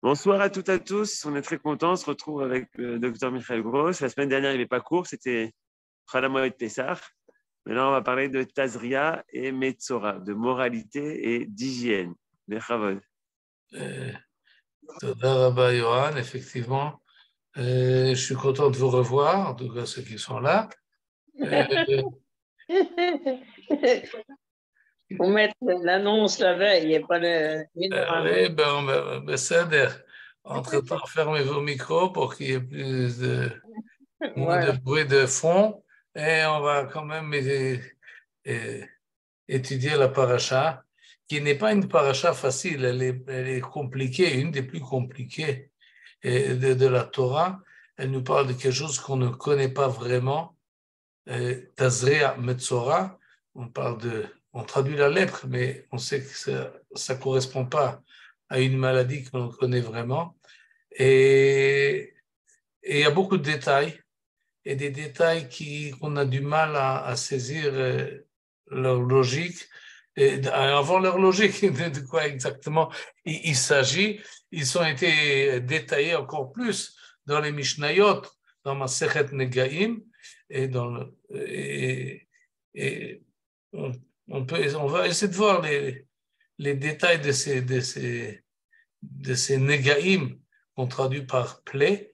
Bonsoir à toutes et à tous. On est très contents. On se retrouve avec le docteur Michael Gross. La semaine dernière, il n'est pas court. C'était Chalamoyed Pessah. Maintenant, on va parler de Tazria et Metzora, de moralité et d'hygiène. Bechavod. Toda Rabba Yohan, effectivement. Je suis content de vous revoir, en tout cas ceux qui sont là. Faut mettre l'annonce la veille et pas le. Oui, c'est-à-dire, entre-temps, fermez vos micros pour qu'il y ait moins de Voilà. bruit de fond. Et on va quand même étudier la paracha, qui n'est pas une paracha facile, elle est compliquée, une des plus compliquées de la Torah. Elle nous parle de quelque chose qu'on ne connaît pas vraiment. Tazria Metzora, on traduit la lèpre, mais on sait que ça correspond pas à une maladie que l'on connaît vraiment. Et il y a beaucoup de détails, et des détails qu'on a du mal à saisir leur logique. Et avant leur logique, de quoi exactement il s'agit, ils ont été détaillés encore plus dans les Mishnayot, dans Masechet Negaim, et on va essayer de voir les détails de ces Negaim qu'on traduit par plaie,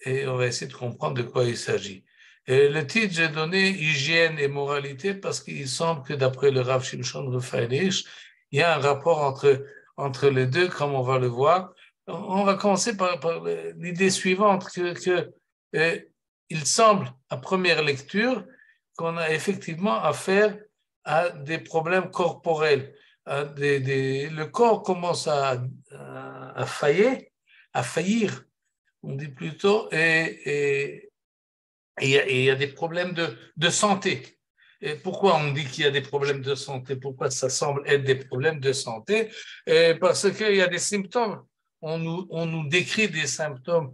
et on va essayer de comprendre de quoi il s'agit. Et le titre, j'ai donné hygiène et moralité parce qu'il semble que d'après le Rav Shimshon Raphaël, il y a un rapport entre les deux, comme on va le voir. On va commencer par l'idée suivante, il semble, à première lecture, qu'on a effectivement affaire à des problèmes corporels. Le corps commence à faillir, on dit plutôt, et il y a des problèmes de santé. Et pourquoi on dit qu'il y a des problèmes de santé? Pourquoi ça semble être des problèmes de santé? Parce qu'il y a des symptômes. On nous décrit des symptômes,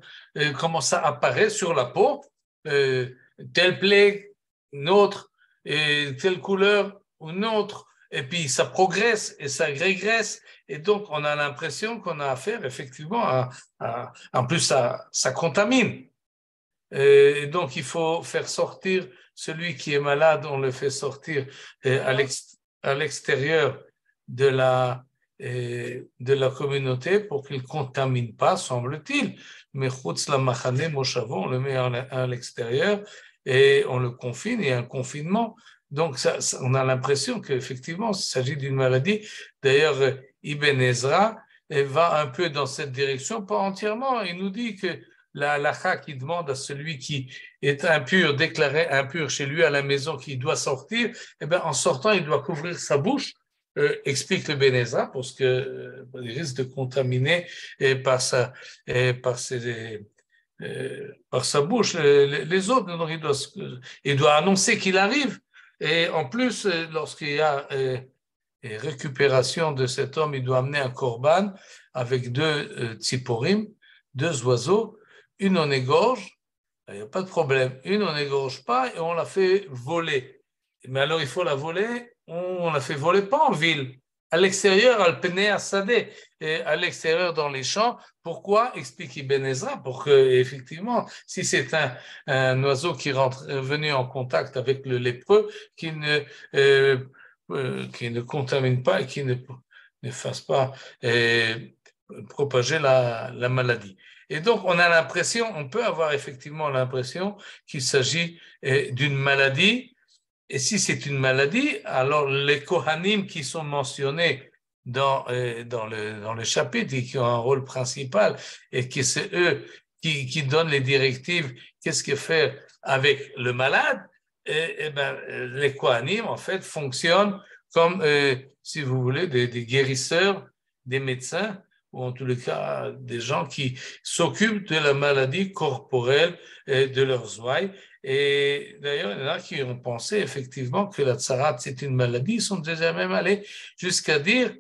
comment ça apparaît sur la peau, telle plaie, une autre, et telle couleur, une autre, et puis ça progresse et ça régresse, et donc on a l'impression qu'on a affaire effectivement en plus ça contamine. Et donc, il faut faire sortir celui qui est malade, on le fait sortir à l'extérieur de la communauté pour qu'il ne contamine pas, semble-t-il. Mais Chutz la Machane Moshavo, on le met à l'extérieur et on le confine, il y a un confinement. Donc, on a l'impression qu'effectivement, il s'agit d'une maladie. D'ailleurs, Ibn Ezra va un peu dans cette direction, pas entièrement. Il nous dit que la halakha qui demande à celui qui est impur, déclaré impur chez lui à la maison, qui doit sortir, eh bien, en sortant, il doit couvrir sa bouche, explique le Ben Ezra, parce que il risque de contaminer par sa bouche les autres. Donc, il doit annoncer qu'il arrive. Et en plus, lorsqu'il y a récupération de cet homme, il doit amener un korban avec deux tziporim, deux oiseaux. Une on égorge, il n'y a pas de problème. Une on n'égorge pas et on la fait voler. Mais alors il faut la voler, on la fait voler pas en ville, à l'extérieur, al Pnei Asadeh, à l'extérieur dans les champs. Pourquoi? Explique Ibn Ezra, pour que effectivement, si c'est un oiseau qui rentre venu en contact avec le lépreux, qui ne contamine pas et qui ne fasse pas propager la maladie. Et donc, on peut avoir effectivement l'impression qu'il s'agit d'une maladie. Et si c'est une maladie, alors les Kohanim qui sont mentionnés dans le chapitre et qui ont un rôle principal et que c'est eux qui donnent les directives, qu'est-ce que faire avec le malade, les Kohanim, en fait, fonctionnent comme, si vous voulez, des guérisseurs, des médecins, ou en tous les cas des gens qui s'occupent de la maladie corporelle de leurs ouailles. Et d'ailleurs, il y en a qui ont pensé effectivement que la tsarat, c'est une maladie. Ils sont déjà même allés jusqu'à dire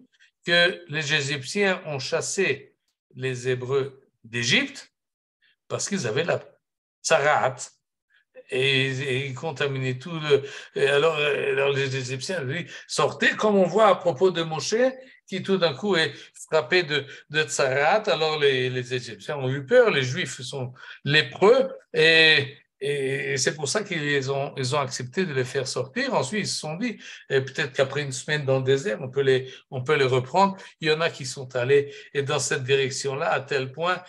que les Égyptiens ont chassé les Hébreux d'Égypte parce qu'ils avaient la tsarat. Et ils contaminaient tout le. Alors les Égyptiens, lui, sortaient, comme on voit à propos de Moshe, qui tout d'un coup est frappé de tsarat. Alors les Égyptiens ont eu peur, les Juifs sont lépreux et c'est pour ça ils ont accepté de les faire sortir. Ensuite, ils se sont dit, peut-être qu'après une semaine dans le désert, on peut les reprendre. Il y en a qui sont allés et dans cette direction-là, à tel point,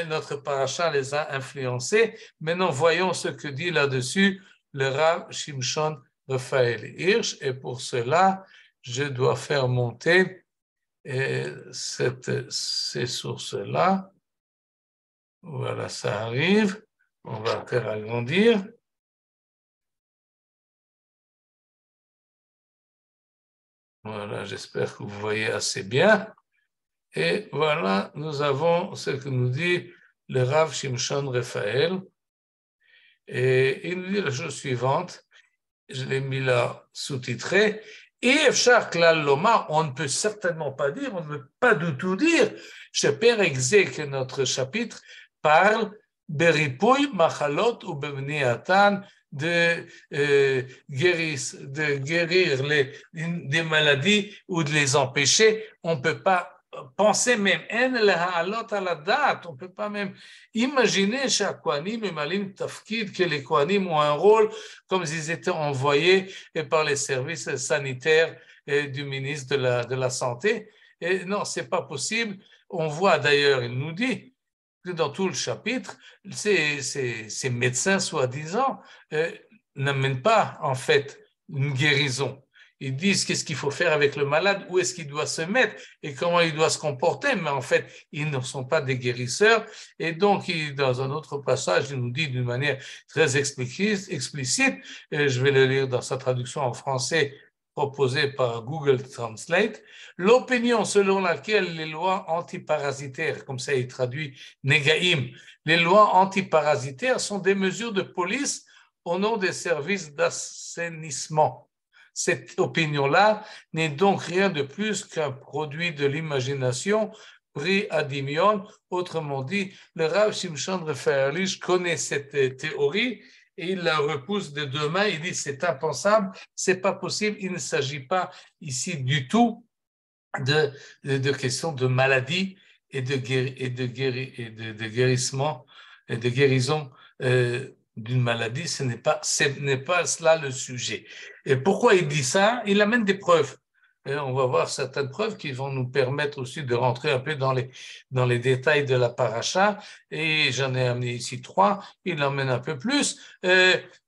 notre paracha les a influencés. Maintenant, voyons ce que dit là-dessus le Rav Shimshon Raphaël Hirsch. Et pour cela, je dois faire monter ces sources-là. Voilà, ça arrive. On va faire agrandir. Voilà, j'espère que vous voyez assez bien. Et voilà, nous avons ce que nous dit le Rav Shimshon Raphaël. Et il nous dit la chose suivante, je l'ai mis là sous-titré, et Efshar Klal Lomar, on ne peut certainement pas dire, on ne peut pas du tout dire, chez Père Exé, que notre chapitre parle Beripouy, Machalot ou Bemniatan, de guérir des maladies ou de les empêcher. On ne peut pas penser même, on ne peut pas même imaginer que les Kohanim ont un rôle comme s'ils étaient envoyés par les services sanitaires du ministre de la Santé. Et non, ce n'est pas possible. On voit d'ailleurs, il nous dit que dans tout le chapitre, ces médecins soi-disant n'amènent pas en fait une guérison. Ils disent qu'est-ce qu'il faut faire avec le malade, où est-ce qu'il doit se mettre et comment il doit se comporter, mais en fait, ils ne sont pas des guérisseurs. Et donc, dans un autre passage, il nous dit d'une manière très explicite, et je vais le lire dans sa traduction en français proposée par Google Translate, l'opinion selon laquelle les lois antiparasitaires, comme ça il traduit Negaim, les lois antiparasitaires sont des mesures de police au nom des services d'assainissement. Cette opinion-là n'est donc rien de plus qu'un produit de l'imagination pris à Dimion. Autrement dit, le Rav Shimshon Raphaël Hirsch connaît cette théorie et il la repousse de deux mains. Il dit c'est impensable, c'est pas possible. Il ne s'agit pas ici du tout de questions de maladie et de guérissement et de guérison d'une maladie, ce n'est pas cela le sujet. Et pourquoi il dit ça? Il amène des preuves. Et on va voir certaines preuves qui vont nous permettre aussi de rentrer un peu dans les détails de la paracha. Et j'en ai amené ici 3. Il emmène un peu plus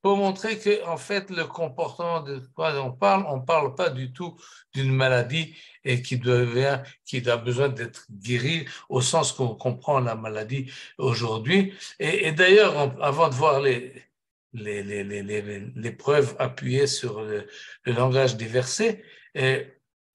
pour montrer que en fait le comportement de quoi on parle pas du tout d'une maladie et qui a besoin d'être guérie au sens qu'on comprend la maladie aujourd'hui. Et d'ailleurs, avant de voir les preuves appuyées sur le langage des versets,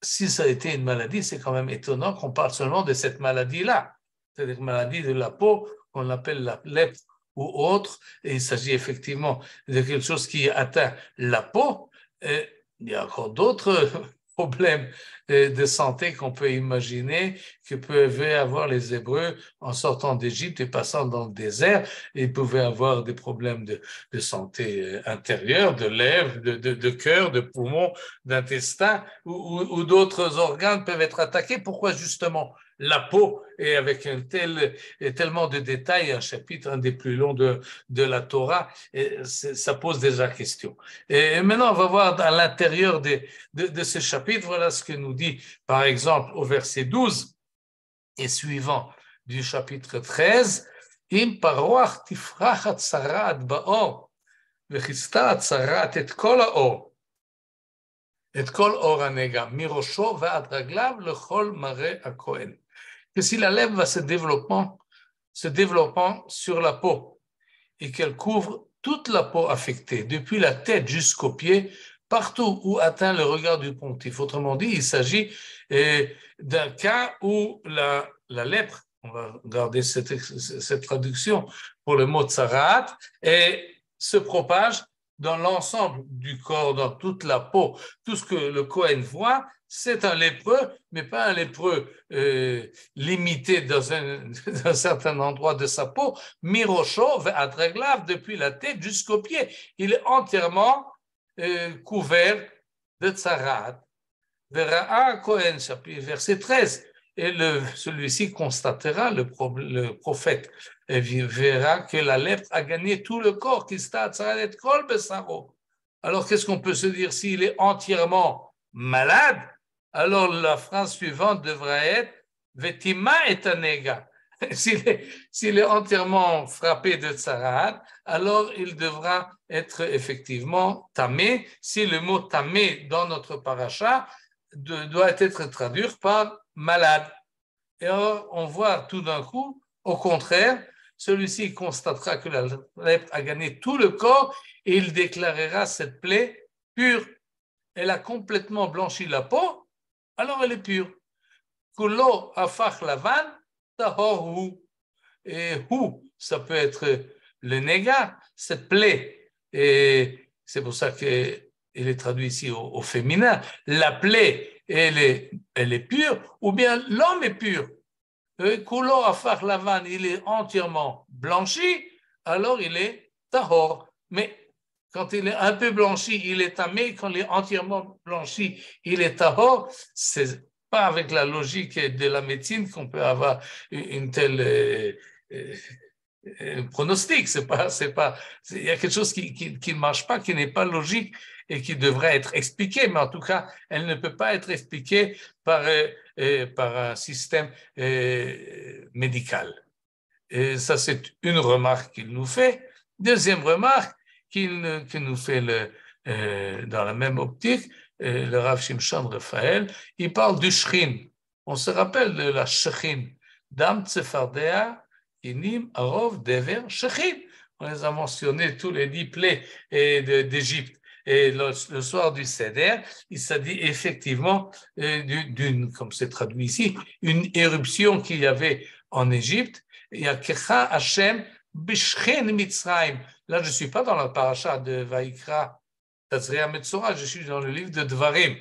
si ça a été une maladie, c'est quand même étonnant qu'on parle seulement de cette maladie-là, c'est-à-dire une maladie de la peau qu'on appelle la lèpre ou autre, et il s'agit effectivement de quelque chose qui atteint la peau. Il y a encore d'autres problèmes de santé qu'on peut imaginer que peuvent avoir les Hébreux en sortant d'Égypte et passant dans le désert. Ils pouvaient avoir des problèmes de santé intérieure, de lèvres, de cœur, de poumons, d'intestin, ou d'autres organes peuvent être attaqués. Pourquoi justement la peau? Et avec tellement de détails, un chapitre, un des plus longs de la Torah, ça pose déjà question. Et maintenant, on va voir à l'intérieur de ce chapitre, voilà ce que nous dit, par exemple, au verset 12 et suivant du chapitre 13, Im paroach tifrach atzarat ba'or, vechista atzarat et kol ha'or, et kol or hanega, mirosho va'ad raglav lechol mareh hakohen. Que si la lèvre va se développant sur la peau et qu'elle couvre toute la peau affectée, depuis la tête jusqu'aux pieds, partout où atteint le regard du pontife. Autrement dit, il s'agit d'un cas où la lèpre, on va garder cette traduction pour le mot tsarat, et se propage dans l'ensemble du corps, dans toute la peau. Tout ce que le Kohen voit, c'est un lépreux, mais pas un lépreux limité dans un certain endroit de sa peau. Mirosho ve'adreglav, depuis la tête jusqu'aux pieds. Il est entièrement couvert de tsarat. Vera'a Kohen, chapitre verset 13. Et celui-ci constatera, le prophète, et verra que la lèpre a gagné tout le corps, alors qu'est-ce qu'on peut se dire s'il est entièrement malade? Alors la phrase suivante devrait être Vetima et Tanega. S'il est entièrement frappé de tsaraat, alors il devra être effectivement tamé. Si le mot tamé dans notre paracha doit être traduit par malade. Et alors, on voit tout d'un coup, au contraire, celui-ci constatera que la lèpre a gagné tout le corps et il déclarera cette plaie pure. Elle a complètement blanchi la peau, alors elle est pure. Kulo afach lavan tahor. Et hu, ça peut être le négat, cette plaie. Et c'est pour ça qu'il est traduit ici au féminin. La plaie, elle est pure, ou bien l'homme est pur. Kulo afach lavan, il est entièrement blanchi, alors il est tahor. Mais quand il est un peu blanchi, il est tamé. Quand il est entièrement blanchi, il est tahor. C'est pas avec la logique de la médecine qu'on peut avoir une telle pronostic. Il y a quelque chose qui ne marche pas, qui n'est pas logique et qui devrait être expliqué. Mais en tout cas, elle ne peut pas être expliquée par un système médical. Et ça, c'est une remarque qu'il nous fait. Deuxième remarque qu'il nous fait dans la même optique, le Rav Shimshon Raphaël, il parle du shrin. On se rappelle de la shrin. Dam tsefardea inim arov dever shrin. On les a mentionnés, tous les 10 plaies d'Égypte. Et le soir du Seder, il s'agit effectivement d'une, comme c'est traduit ici, une éruption qu'il y avait en Égypte. Yakecha Hashem bishchen Mitzrayim. Là, je ne suis pas dans la paracha de Vaïkra, Tazria Metzora, je suis dans le livre de Dvarim.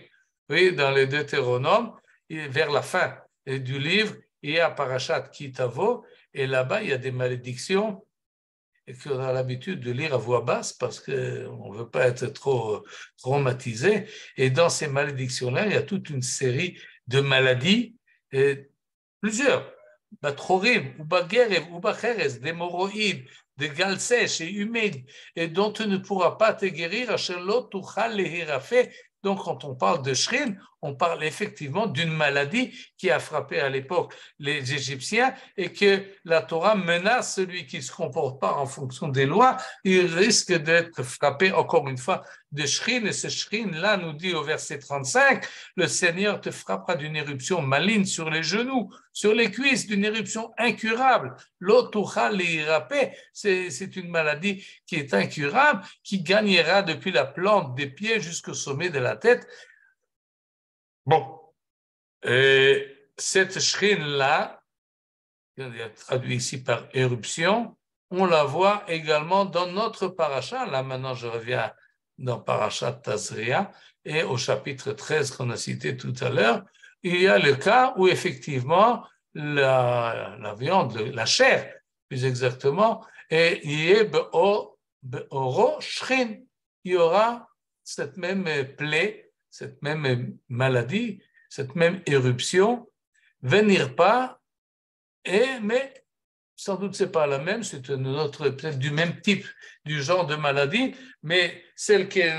Oui, dans les Deutéronomes, vers la fin du livre, il y a Parashat Kitavo, et là-bas, il y a des malédictions et qu'on a l'habitude de lire à voix basse parce qu'on ne veut pas être trop traumatisé. Et dans ces malédictions-là, il y a toute une série de maladies, et plusieurs. Batrorim, ou baguerev, ou bacheres, d'hémorroïdes, de gales sèches et humides, et dont tu ne pourras pas te guérir, donc quand on parle de shrin, on parle effectivement d'une maladie qui a frappé à l'époque les Égyptiens et que la Torah menace celui qui ne se comporte pas en fonction des lois, il risque d'être frappé encore une fois de shrin, et ce shrin-là nous dit au verset 35, le Seigneur te frappera d'une éruption maligne sur les genoux, sur les cuisses, d'une éruption incurable. L'otucha l'irapé, c'est une maladie qui est incurable, qui gagnera depuis la plante des pieds jusqu'au sommet de la tête. Bon, cette shrine-là, traduit ici par éruption, on la voit également dans notre paracha. Là, maintenant, je reviens dans Parashat Tazria et au chapitre 13 qu'on a cité tout à l'heure, il y a le cas où effectivement la viande, la chair, plus exactement, et il y aura cette même plaie, cette même maladie, cette même éruption, venir pas, mais sans doute c'est pas la même, c'est une autre, peut-être du même type, du genre de maladie, mais celle qui est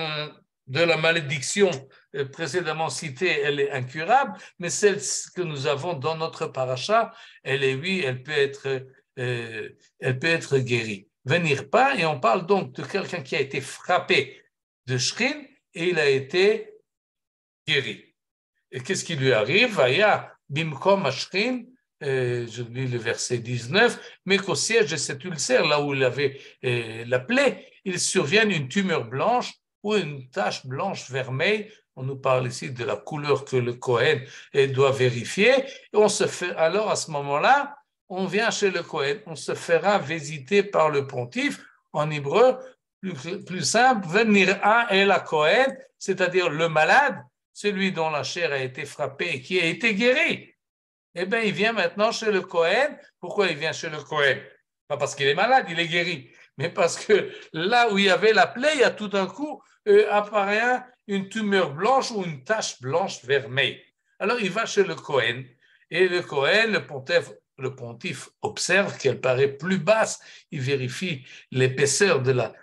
de la malédiction précédemment citée, elle est incurable, mais celle que nous avons dans notre paracha, elle est, oui, elle peut être guérie. Venir pas, et on parle donc de quelqu'un qui a été frappé de shrin et il a été guéri. Et qu'est-ce qui lui arrive? Vaya bimkom ashrin, je lis le verset 19, mais qu'au siège de cet ulcère, là où il avait la plaie, il survienne une tumeur blanche ou une tache blanche vermeille. On nous parle ici de la couleur que le Kohen doit vérifier. Et on se fait, alors à ce moment-là, on vient chez le Kohen, on se fera visiter par le pontife, en hébreu, plus simple, venir à el Kohen, c'est-à-dire le malade, celui dont la chair a été frappée et qui a été guéri. Eh bien, il vient maintenant chez le Kohen. Pourquoi il vient chez le Kohen? Pas parce qu'il est malade, il est guéri, mais parce que là où il y avait la plaie, il y a tout d'un coup apparaît une tumeur blanche ou une tache blanche vermeille. Alors il va chez le Cohen, et le Cohen, le pontife observe qu'elle paraît plus basse, il vérifie l'épaisseur de la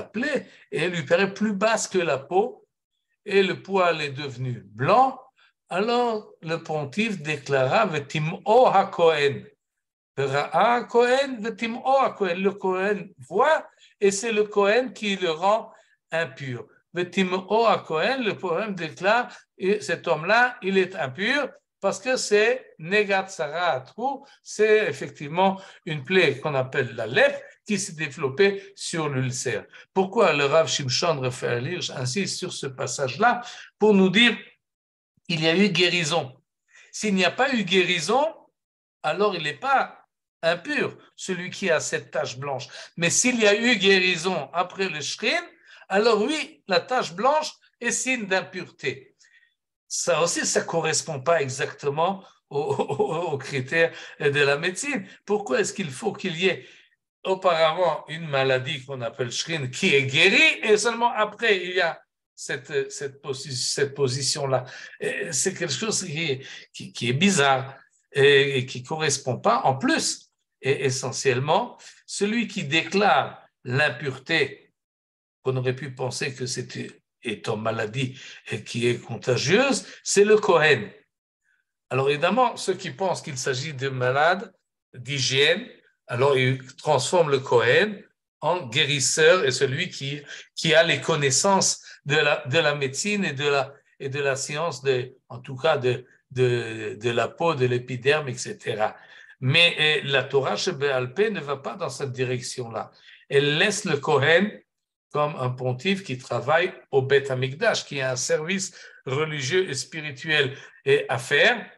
plaie, et elle lui paraît plus basse que la peau, et le poil est devenu blanc. Alors le pontife déclara Vetim'o ha-Kohen. Le Kohen voit, et c'est le Kohen qui le rend impur. Le poème déclare, et cet homme-là, il est impur parce que c'est Negat Sarat, c'est effectivement une plaie qu'on appelle la lèpre qui s'est développée sur l'ulcère. Pourquoi le Rav Shimshon Raphaël Hirsch insiste sur ce passage-là? Pour nous dire qu'il y a eu guérison. S'il n'y a pas eu guérison, alors il n'est pas impur, celui qui a cette tache blanche. Mais s'il y a eu guérison après le shrin, alors oui, la tache blanche est signe d'impureté. Ça aussi, ça ne correspond pas exactement aux critères de la médecine. Pourquoi est-ce qu'il faut qu'il y ait auparavant une maladie qu'on appelle shrin qui est guérie et seulement après il y a cette position-là? C'est quelque chose qui est bizarre et qui ne correspond pas. En plus, et essentiellement, celui qui déclare l'impureté, qu'on aurait pu penser que c'était étant maladie et qui est contagieuse, c'est le Kohen. Alors évidemment, ceux qui pensent qu'il s'agit de malades d'hygiène, alors ils transforment le Kohen en guérisseur et celui qui a les connaissances de la médecine et de la science, en tout cas de la peau, de l'épiderme, etc. Mais la Torah Sheba'al Peh ne va pas dans cette direction-là. Elle laisse le Kohen comme un pontife qui travaille au Beth Amikdash, qui a un service religieux et spirituel à faire,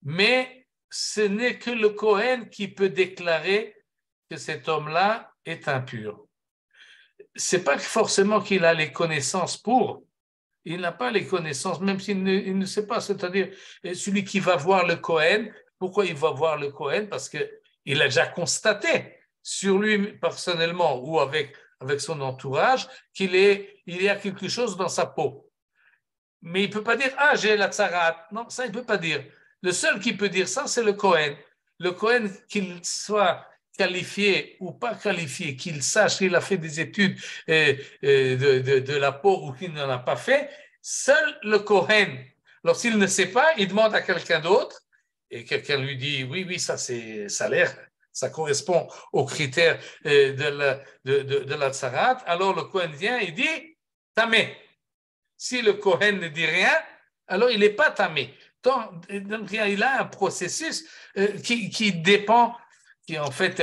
mais ce n'est que le Kohen qui peut déclarer que cet homme-là est impur. Ce n'est pas forcément qu'il a les connaissances pour, il n'a pas les connaissances, même s'il ne sait pas, c'est-à-dire celui qui va voir le Kohen. Pourquoi il va voir le Kohen? Parce qu'il a déjà constaté sur lui personnellement ou avec son entourage qu'il y a quelque chose dans sa peau. Mais il ne peut pas dire « Ah, j'ai la tsarat ». Non, ça, il ne peut pas dire. Le seul qui peut dire ça, c'est le Kohen. Le Kohen, qu'il soit qualifié ou pas qualifié, qu'il sache qu'il a fait des études de la peau ou qu'il n'en a pas fait, seul le Kohen. Lorsqu'il ne sait pas, il demande à quelqu'un d'autre et quelqu'un lui dit « Oui, ça a l'air, ça correspond aux critères de la tsarat ». Alors le Kohen vient et dit « Tamé ». Si le Kohen ne dit rien, alors il n'est pas tamé. Donc il a un processus qui dépend, qui en fait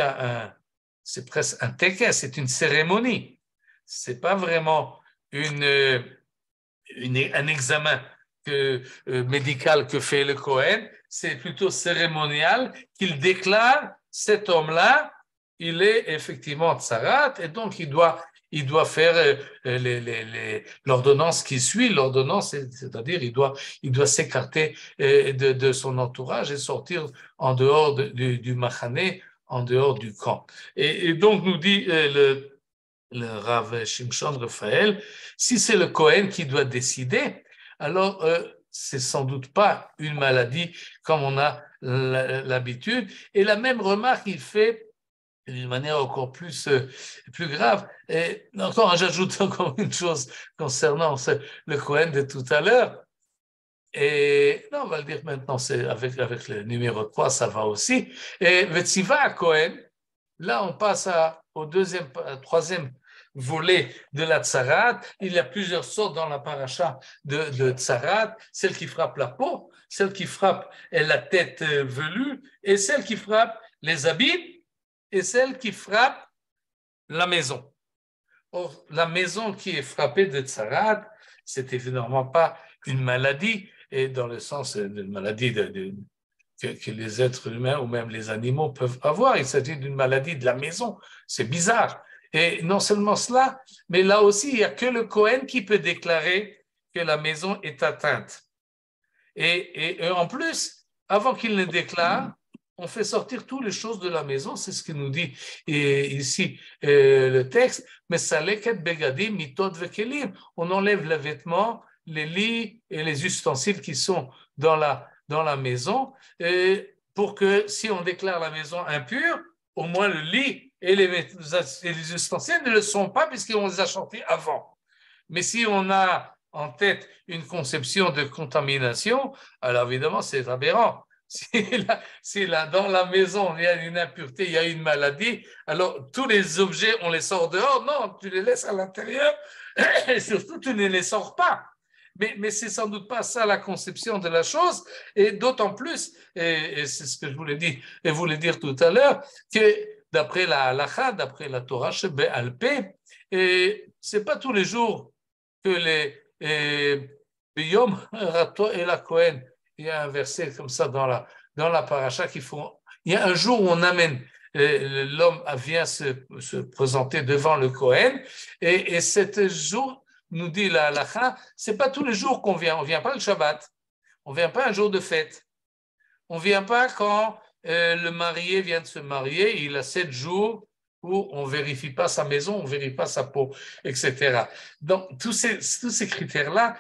c'est presque un tekes, c'est une cérémonie. C'est pas vraiment un examen médical que fait le Kohen, c'est plutôt cérémonial qu'il déclare cet homme-là, il est effectivement tsarat et donc il doit faire l'ordonnance qui suit. L'ordonnance, c'est-à-dire il doit s'écarter de son entourage et sortir en dehors du machané, en dehors du camp. Et donc nous dit le Rav Shimshon Raphaël, si c'est le Kohen qui doit décider, alors c'est sans doute pas une maladie comme on a l'habitude. Et la même remarque il fait d'une manière encore plus grave. Et encore, j'ajoute encore une chose concernant le Kohen de tout à l'heure. Et non, on va le dire maintenant, c'est avec le numéro 3, ça va aussi. Et Vetziva Kohen, là on passe au troisième volet de la tsarat. Il y a plusieurs sortes dans la paracha de tsarat, celle qui frappe la peau, celle qui frappe la tête velue et celle qui frappe les habits et celle qui frappe la maison. Or, la maison qui est frappée de tsarat, c'est évidemment pas une maladie, et dans le sens d'une maladie que les êtres humains ou même les animaux peuvent avoir. Il s'agit d'une maladie de la maison. C'est bizarre. Et non seulement cela, mais là aussi, il n'y a que le Kohen qui peut déclarer que la maison est atteinte. Et en plus, avant qu'il ne déclare, on fait sortir toutes les choses de la maison, c'est ce que nous dit ici le texte, mais saleket begadim mitot vekelim, on enlève les vêtements, les lits et les ustensiles qui sont dans la maison, pour que si on déclare la maison impure, au moins le lit et les ustensiles ne le sont pas puisqu'on les a chantés avant. Mais si on a en tête une conception de contamination, alors évidemment c'est aberrant. Si dans la maison il y a une impureté, il y a une maladie, alors tous les objets, on les sort dehors. Non, tu les laisses à l'intérieur et surtout tu ne les sors pas. Mais c'est sans doute pas ça la conception de la chose, et d'autant plus, et c'est ce que je voulais dire tout à l'heure, que d'après la halakha, d'après la Torah, et c'est pas tous les jours que les Yom Rato et la Kohen, il y a un verset comme ça dans la paracha qu'il faut. Il y a un jour où on amène l'homme vient se présenter devant le Kohen, et cet jour, nous dit la halakha, c'est pas tous les jours qu'on vient. On vient pas le Shabbat, on vient pas un jour de fête, on vient pas quand le marié vient de se marier, il a 7 jours où on vérifie pas sa maison, on vérifie pas sa peau, etc. Donc tous ces critères-là,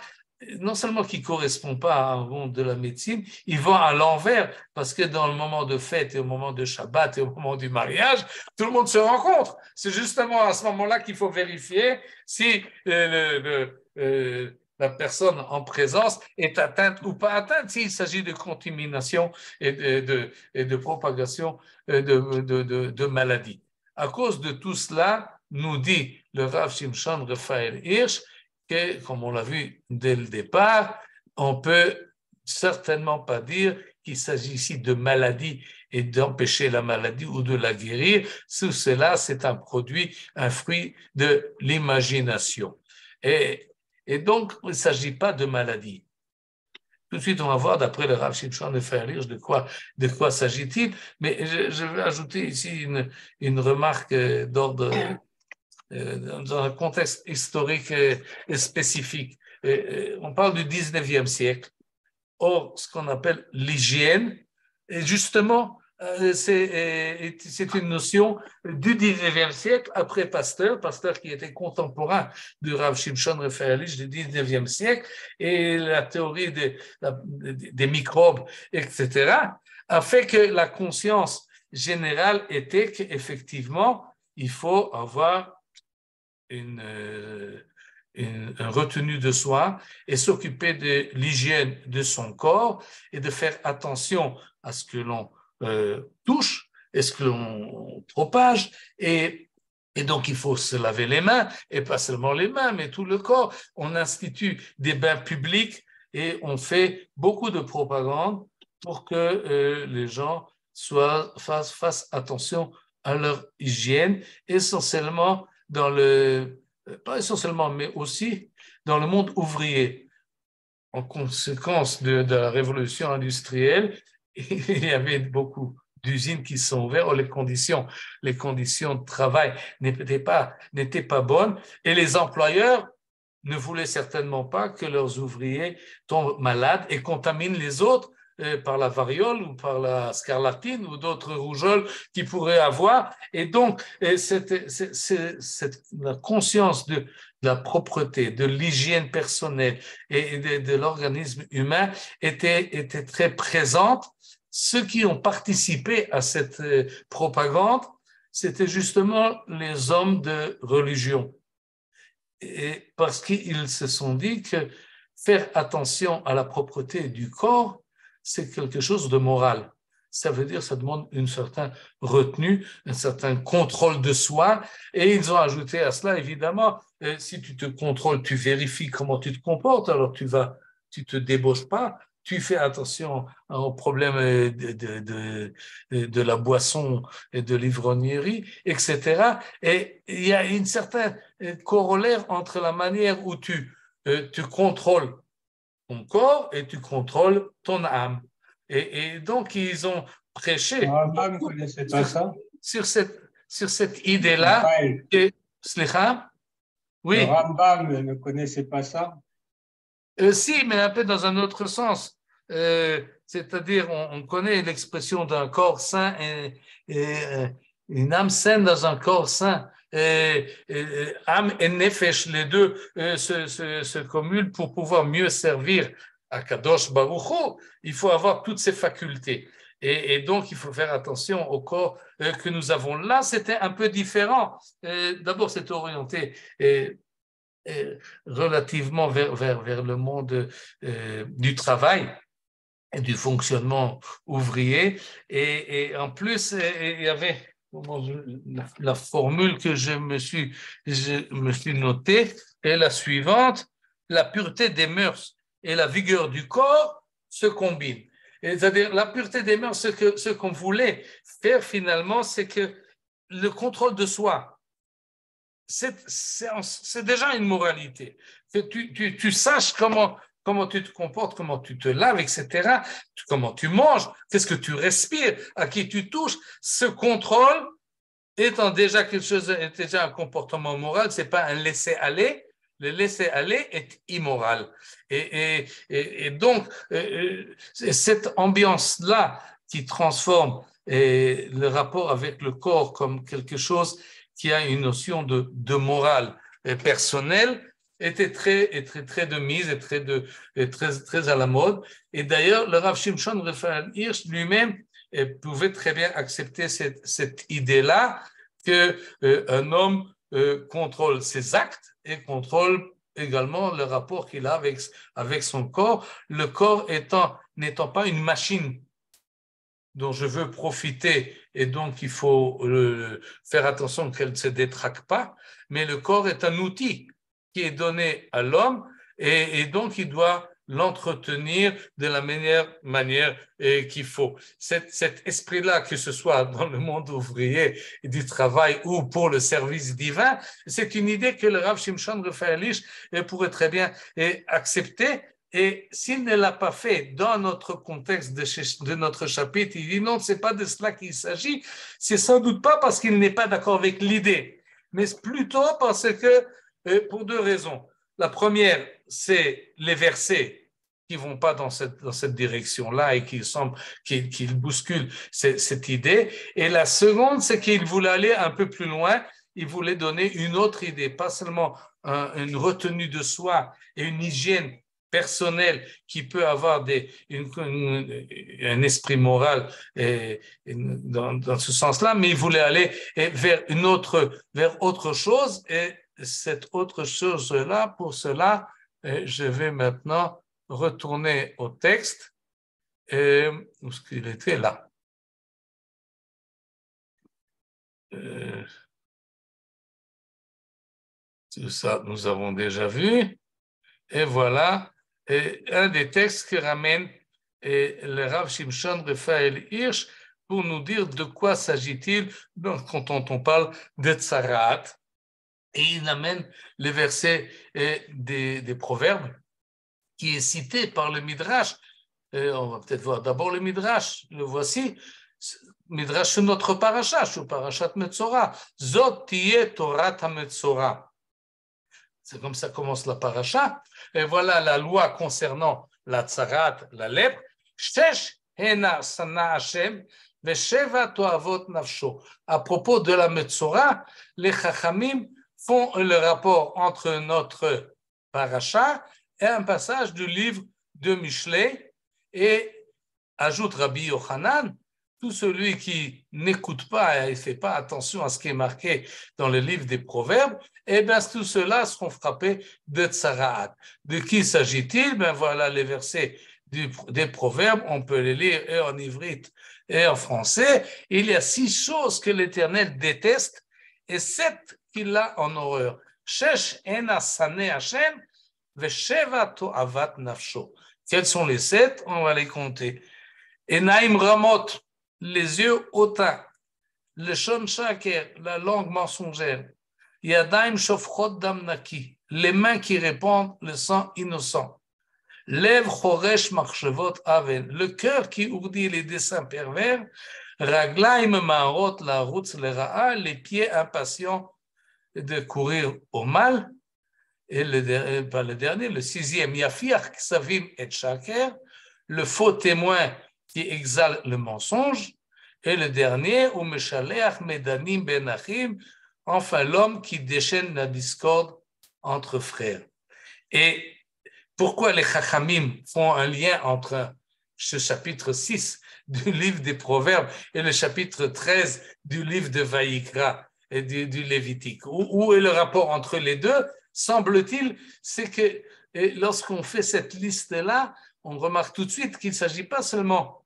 non seulement qui ne correspondent pas à un monde de la médecine, ils vont à l'envers, parce que dans le moment de fête et au moment de Shabbat et au moment du mariage, tout le monde se rencontre. C'est justement à ce moment-là qu'il faut vérifier si la personne en présence est atteinte ou pas atteinte, s'il s'agit de contamination et de propagation de maladies. À cause de tout cela, nous dit le Rav Shimshon Raphaël Hirsch, que, comme on l'a vu dès le départ, on peut certainement pas dire qu'il s'agit ici de maladie et d'empêcher la maladie ou de la guérir. Tout cela, c'est un produit, un fruit de l'imagination. Et donc, il ne s'agit pas de maladie. Tout de suite, on va voir, d'après le Rav Shimshon Raphaël Hirsch, de quoi s'agit-il. Mais je vais ajouter ici une remarque d'ordre dans un contexte historique spécifique. On parle du 19e siècle. Or, ce qu'on appelle l'hygiène, justement, c'est une notion du 19e siècle, après Pasteur qui était contemporain du Rav Shimshon Raphaël Hirsch du 19e siècle, et la théorie des microbes, etc., a fait que la conscience générale était qu'effectivement, il faut avoir une retenue de soi et s'occuper de l'hygiène de son corps et de faire attention à ce que l'on touche et ce que l'on propage, et donc il faut se laver les mains, et pas seulement les mains mais tout le corps. On institue des bains publics et on fait beaucoup de propagande pour que les gens fassent attention à leur hygiène, essentiellement pas essentiellement, mais aussi dans le monde ouvrier. En conséquence de la révolution industrielle, il y avait beaucoup d'usines qui sont ouvertes, les conditions de travail n'étaient pas bonnes, et les employeurs ne voulaient certainement pas que leurs ouvriers tombent malades et contaminent les autres par la variole ou par la scarlatine ou d'autres rougeoles qu'ils pourraient avoir. Et donc, la conscience de la propreté, de l'hygiène personnelle et de l'organisme humain était très présente. Ceux qui ont participé à cette propagande, c'était justement les hommes de religion. Et parce qu'ils se sont dit que faire attention à la propreté du corps, c'est quelque chose de moral. Ça veut dire que ça demande une certaine retenue, un certain contrôle de soi. Et ils ont ajouté à cela, évidemment, si tu te contrôles, tu vérifies comment tu te comportes, alors tu te débauches pas, tu fais attention aux problèmes de la boisson et de l'ivrognerie, etc. Et il y a une certaine corollaire entre la manière où tu contrôles ton corps et tu contrôles ton âme. Et donc, ils ont prêché Le Rambam ne connaissait pas ça. sur cette idée-là. Slicha? Oui. Le Rambam ne connaissait pas ça. Si, mais un peu dans un autre sens. c'est-à-dire on connaît l'expression d'un corps sain et une âme saine dans un corps sain. Âme et nefesh, les deux se cumulent pour pouvoir mieux servir à Kadosh Baruch Hu. Il faut avoir toutes ces facultés. Et donc, il faut faire attention au corps que nous avons. Là, c'était un peu différent. D'abord, c'est orienté relativement vers le monde du travail et du fonctionnement ouvrier. Et en plus, il y avait la formule que je me suis notée est la suivante: la pureté des mœurs et la vigueur du corps se combinent. C'est-à-dire, la pureté des mœurs, ce qu'on voulait faire finalement, c'est que le contrôle de soi, c'est déjà une moralité. Que tu saches comment tu te comportes, comment tu te laves, etc., comment tu manges, qu'est-ce que tu respires, à qui tu touches. Ce contrôle étant déjà quelque chose, est déjà un comportement moral, c'est pas un laisser-aller. Le laisser-aller est immoral. Et donc, cette ambiance-là qui transforme le rapport avec le corps comme quelque chose qui a une notion de morale personnelle était très de mise et très à la mode. Et d'ailleurs, le Rav Shimshon Raphaël Hirsch lui-même pouvait très bien accepter cette idée-là qu'un homme contrôle ses actes et contrôle également le rapport qu'il a avec son corps, le corps n'étant pas une machine dont je veux profiter et donc il faut faire attention qu'elle ne se détraque pas, mais le corps est un outil qui est donné à l'homme et donc il doit l'entretenir de la manière qu'il faut. Cet esprit-là, que ce soit dans le monde ouvrier et du travail ou pour le service divin, c'est une idée que le Rav Shimshon Raphaël Hirsch pourrait très bien accepter. Et s'il ne l'a pas fait dans notre contexte de notre chapitre, il dit non, c'est pas de cela qu'il s'agit. C'est sans doute pas parce qu'il n'est pas d'accord avec l'idée, mais plutôt parce que, pour deux raisons. La première, c'est les versets qui vont pas dans cette direction-là et qu'ils bousculent cette idée. Et la seconde, c'est qu'il voulait aller un peu plus loin. Il voulait donner une autre idée, pas seulement une retenue de soi et une hygiène personnel qui peut avoir un esprit moral dans ce sens-là, mais il voulait aller vers autre chose, et cette autre chose-là, pour cela, je vais maintenant retourner au texte, où est-ce qu'il était là? Tout ça, nous avons déjà vu, et voilà. Et un des textes que ramène le Rav Shimshon Raphaël Hirsch pour nous dire de quoi s'agit-il quand on parle de Tsarat. Et il amène le verset des Proverbes qui est cité par le Midrash. On va peut-être voir d'abord le Midrash. Le voici. Midrash sur notre parasha, sur Parashat Metzora. Zot tiye Torat HaMetzora. C'est comme ça commence la paracha. Et voilà la loi concernant la tsarat, la lèpre. Shesh hena sana Hashem vesheva toavot nafsho. À propos de la Metzora, les Chachamim font le rapport entre notre paracha et un passage du livre de Mishlei et ajoute Rabbi Yochanan, tout celui qui n'écoute pas et ne fait pas attention à ce qui est marqué dans le livre des Proverbes, eh bien, tous ceux-là seront frappés de tsaraat. De qui s'agit-il? Ben voilà les versets des Proverbes, on peut les lire et en ivrite et en français. Il y a 6 choses que l'Éternel déteste et 7 qu'il a en horreur. Shesh ena sané Hashem vesheva toavat nafsho. Quels sont les 7? On va les compter. Enaim ramot, les yeux hautains, le shon shaker, la langue mensongère, yadaim shofchot dam naki, les mains qui répandent le sang innocent, lev choresh marchevot aven, le cœur qui ourdit les desseins pervers, raglaim ma'arot la routz le ra'a, les pieds impatients de courir au mal, et le dernier, le 6e, yafiach ksavim et shaker, le faux témoin qui exalte le mensonge. Et le dernier, ou Meshaleach Medanim Ben Achim, enfin l'homme qui déchaîne la discorde entre frères. Et pourquoi les Chachamim font un lien entre ce chapitre 6 du livre des Proverbes et le chapitre 13 du livre de Vaïkra et du Lévitique? Où est le rapport entre les deux? Semble-t-il, c'est que lorsqu'on fait cette liste-là, on remarque tout de suite qu'il ne s'agit pas seulement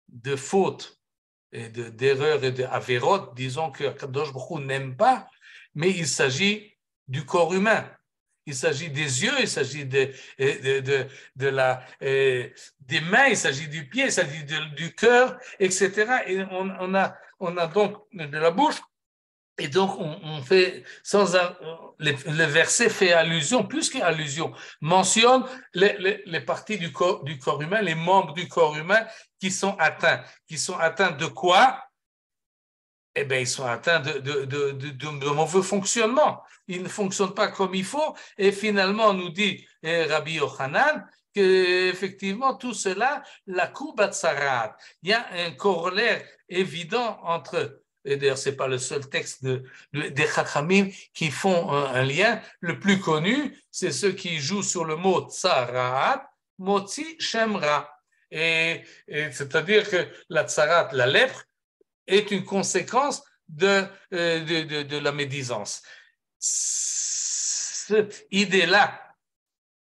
de fautes et d'erreurs et d'avérot, disons que Kadosh Baruch Hu n'aime pas, mais il s'agit du corps humain. Il s'agit des yeux, il s'agit des mains, il s'agit du pied, il s'agit du cœur, etc. Et on a donc de la bouche. Et donc, on fait, le verset fait allusion, plus qu'allusion, mentionne les parties du corps humain, les membres du corps humain qui sont atteints. Qui sont atteints de quoi? Eh bien, ils sont atteints de mauvais fonctionnement. Ils ne fonctionnent pas comme il faut. Et finalement, nous dit Rabbi Yochanan qu'effectivement, tout cela, la kubatsarat, il y a un corollaire évident entre. Et d'ailleurs, ce n'est pas le seul texte des Chachamim qui font un lien. Le plus connu, c'est ceux qui jouent sur le mot tsarat, motzi shemra. Et c'est-à-dire que la tsarat, la lèpre, est une conséquence de la médisance. Cette idée-là,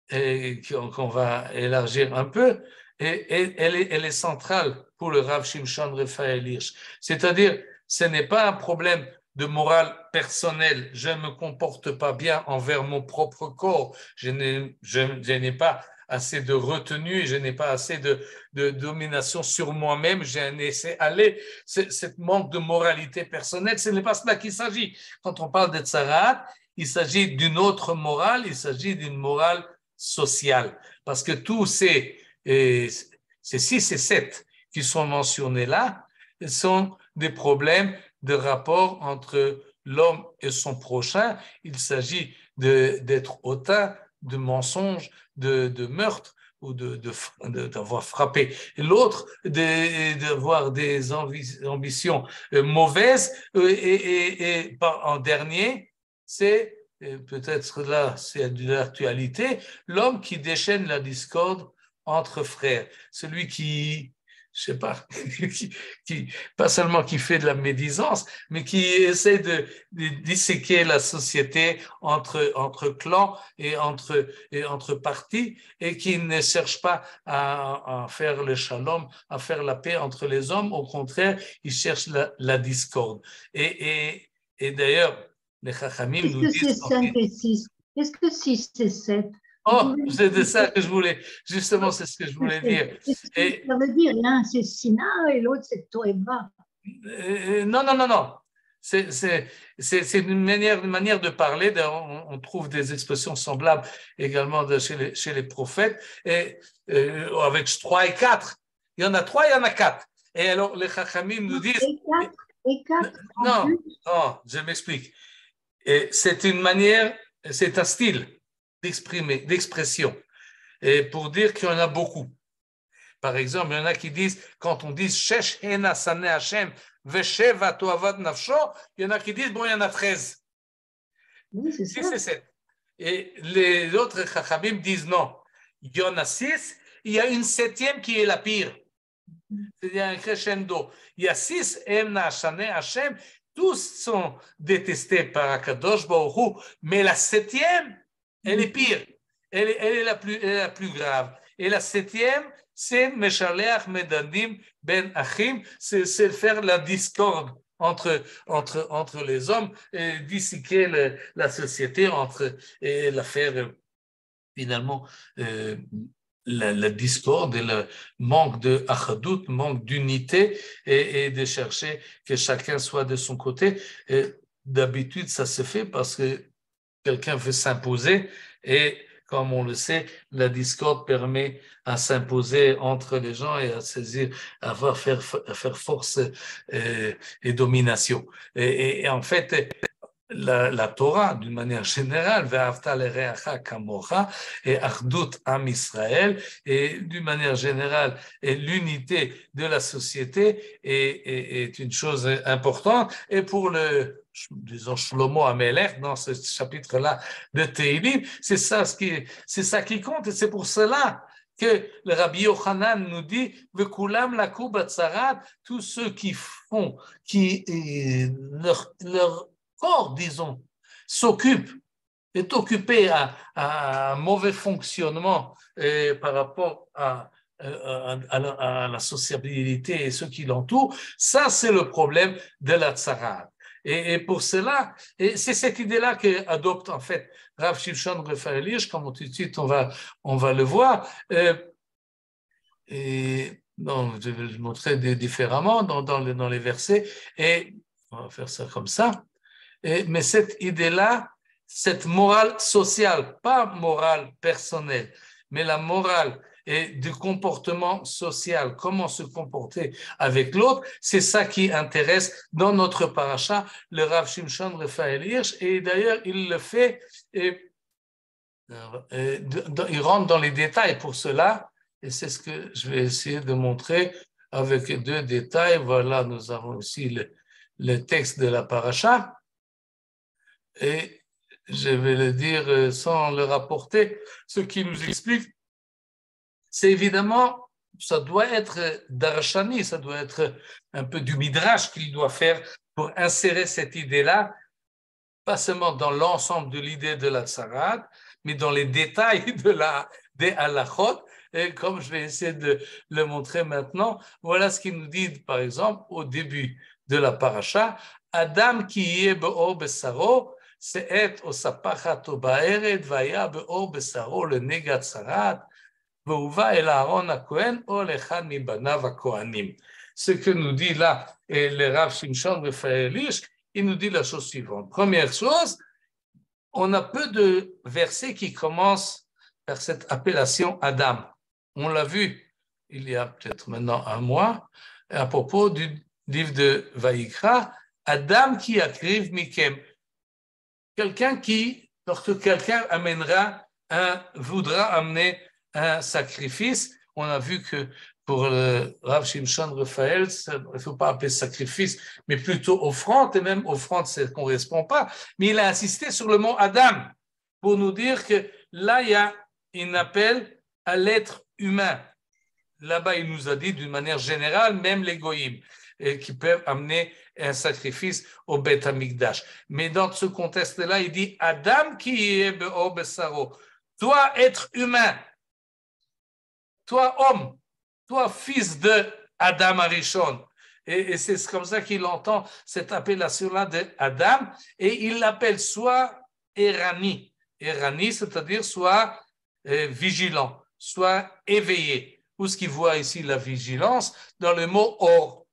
qu'on va élargir un peu, elle est centrale pour le Rav Shimshon Raphaël Hirsch. C'est-à-dire, ce n'est pas un problème de morale personnelle. Je ne me comporte pas bien envers mon propre corps. Je n'ai pas assez de retenue, je n'ai pas assez de domination sur moi-même, j'ai un laisser-aller. Ce manque de moralité personnelle, ce n'est pas cela qu'il s'agit. Quand on parle de tsarat, il s'agit d'une autre morale, il s'agit d'une morale sociale. Parce que tous ces 6 et 7 qui sont mentionnés là sont des problèmes de rapport entre l'homme et son prochain. Il s'agit d'être hautain, de mensonges, de meurtre ou d'avoir frappé l'autre, d'avoir des ambitions mauvaises. Et en dernier, c'est peut-être là, c'est de l'actualité, l'homme qui déchaîne la discorde entre frères. Celui qui, je sais pas, pas seulement qui fait de la médisance, mais qui essaie de disséquer la société entre clans et entre partis, et qui ne cherche pas à faire le shalom, à faire la paix entre les hommes. Au contraire, il cherche la discorde. Et d'ailleurs, les Chachamim nous disent... Est-ce que c'est 5 et 6? Est-ce que 6 et 7? Oh, c'est de ça que je voulais, justement, c'est ce que je voulais dire. Et, ça veut dire, l'un c'est Sina et l'autre c'est Toeva. Non. C'est une manière de parler. On trouve des expressions semblables également chez les prophètes, et avec 3 et 4. Il y en a 3, il y en a 4. Et alors, les Chachamim nous disent... Et 4 Non, je m'explique. C'est une manière, c'est un style d'expression, et pour dire qu'il y en a beaucoup. Par exemple, il y en a qui disent, quand on dit Shesh Hena Sane Hashem Vesheva Toavad Nafsho, il y en a qui disent, bon, il y en a 13. Oui, c'est 6 ça. et 7. Et les autres Chachamim disent non. Il y en a 6, il y a une 7e qui est la pire. C'est-à-dire un crescendo. Il y a 6 Hena Sane Hashem, tous sont détestés par Akadosh Baruch Hu, mais la 7e, elle est pire, elle est la plus grave. Et la 7e, c'est Meshaleach Medanim Ben Achim, c'est faire la discorde entre les hommes, et disséquer la société et la faire finalement la discorde et le manque de achadout, manque d'unité, et de chercher que chacun soit de son côté. Et d'habitude, ça se fait parce que quelqu'un veut s'imposer, et comme on le sait, la discorde permet à s'imposer entre les gens et à faire force et domination. Et en fait, la Torah d'une manière générale, Ve'ahavta l'ereacha kamocha, et Achdut Am Israël, et d'une manière générale, et l'unité de la société est une chose importante. Et pour disons, Shlomo Amelech, dans ce chapitre-là de Teilim, c'est ça qui compte, et c'est pour cela que le Rabbi Yochanan nous dit Vekulam laku batzarat, tous ceux qui font, leur corps, disons, est occupé à un mauvais fonctionnement par rapport à la sociabilité et ceux qui l'entourent, ça c'est le problème de la tzarat. Et pour cela, et c'est cette idée-là qu'adopte en fait Rav Shimshon Raphaël Hirsch, comme tout de suite on va le voir. Et non, je vais le montrer différemment dans les versets. Et on va faire ça comme ça. Mais cette idée-là, cette morale sociale, pas morale personnelle, mais la morale et du comportement social, comment se comporter avec l'autre, c'est ça qui intéresse dans notre paracha le Rav Shimshon Raphaël Hirsch. Et d'ailleurs, il le fait, il rentre dans les détails pour cela, et c'est ce que je vais essayer de montrer avec 2 détails. Voilà, nous avons aussi le texte de la paracha. Et je vais le dire sans le rapporter, ce qui nous explique, c'est évidemment, ça doit être darshani, ça doit être un peu du midrash qu'il doit faire pour insérer cette idée-là, pas seulement dans l'ensemble de l'idée de la tzarat, mais dans les détails des halachot. Et comme je vais essayer de le montrer maintenant, voilà ce qu'il nous dit, par exemple, au début de la paracha, Adam ki yeh be'or besaro, se'et osapachat o ba'ered, vaya be'or besaro le nega tzarat, ve'uva el Aaron haKohen o l'echad mibanav haKohanim. Ce que nous dit là le Rav Shimshon Raphaël Hirsch, il nous dit la chose suivante. Première chose, on a peu de versets qui commencent par cette appellation Adam. On l'a vu il y a peut-être maintenant un mois à propos du livre de Vaïkra, Adam qui akriv mikem. Lorsque quelqu'un voudra amener un sacrifice, on a vu que pour le Rav Shimshon Raphaël, il ne faut pas appeler sacrifice, mais plutôt offrande, et même offrande, ça ne correspond pas. Mais il a insisté sur le mot Adam pour nous dire que là, il y a un appel à l'être humain. Là-bas, il nous a dit d'une manière générale, même les goïms, qui peuvent amener un sacrifice au Beth Amikdash. Mais dans ce contexte-là, il dit Adam qui est be'or besaro. Toi, être humain, toi, homme, toi, fils de Adam Arishon. Et c'est comme ça qu'il entend cette appellation-là de Adam, et il l'appelle soit Erani. Erani, c'est-à-dire soit vigilant, soit éveillé. Où est-ce qu'il voit ici la vigilance? Dans le mot or,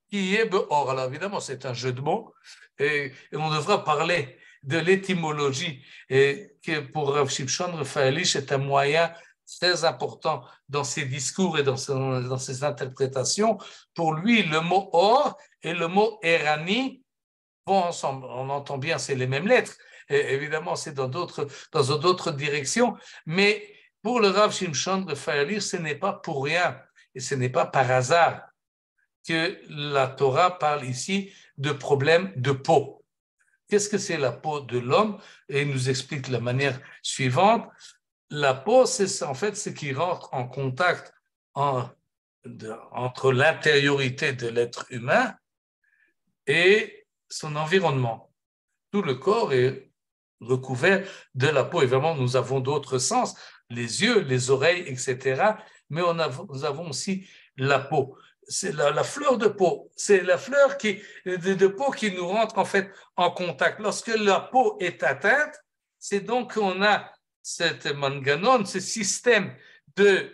qui est beor. Alors évidemment, c'est un jeu de mots, et on devra parler de l'étymologie, et que pour Rav Shimshon Raphaël Hirsch, c'est un moyen très important dans ses discours et dans ses interprétations. Pour lui, le mot or et le mot erani vont ensemble. On entend bien, c'est les mêmes lettres. Et évidemment, c'est dans d'autres directions. Mais pour le Rav Shimshon Raphaël Hirsch, ce n'est pas pour rien et ce n'est pas par hasard que la Torah parle ici de problème de peau. Qu'est-ce que c'est la peau de l'homme? Et il nous explique de la manière suivante. La peau, c'est en fait ce qui rentre en contact entre l'intériorité de l'être humain et son environnement. Tout le corps est recouvert de la peau. Évidemment, nous avons d'autres sens, les yeux, les oreilles, etc. Mais nous avons aussi la peau. C'est la fleur de peau. C'est la fleur de peau qui nous rentre en fait en contact. Lorsque la peau est atteinte, c'est donc qu'on a cette manganon, ce système de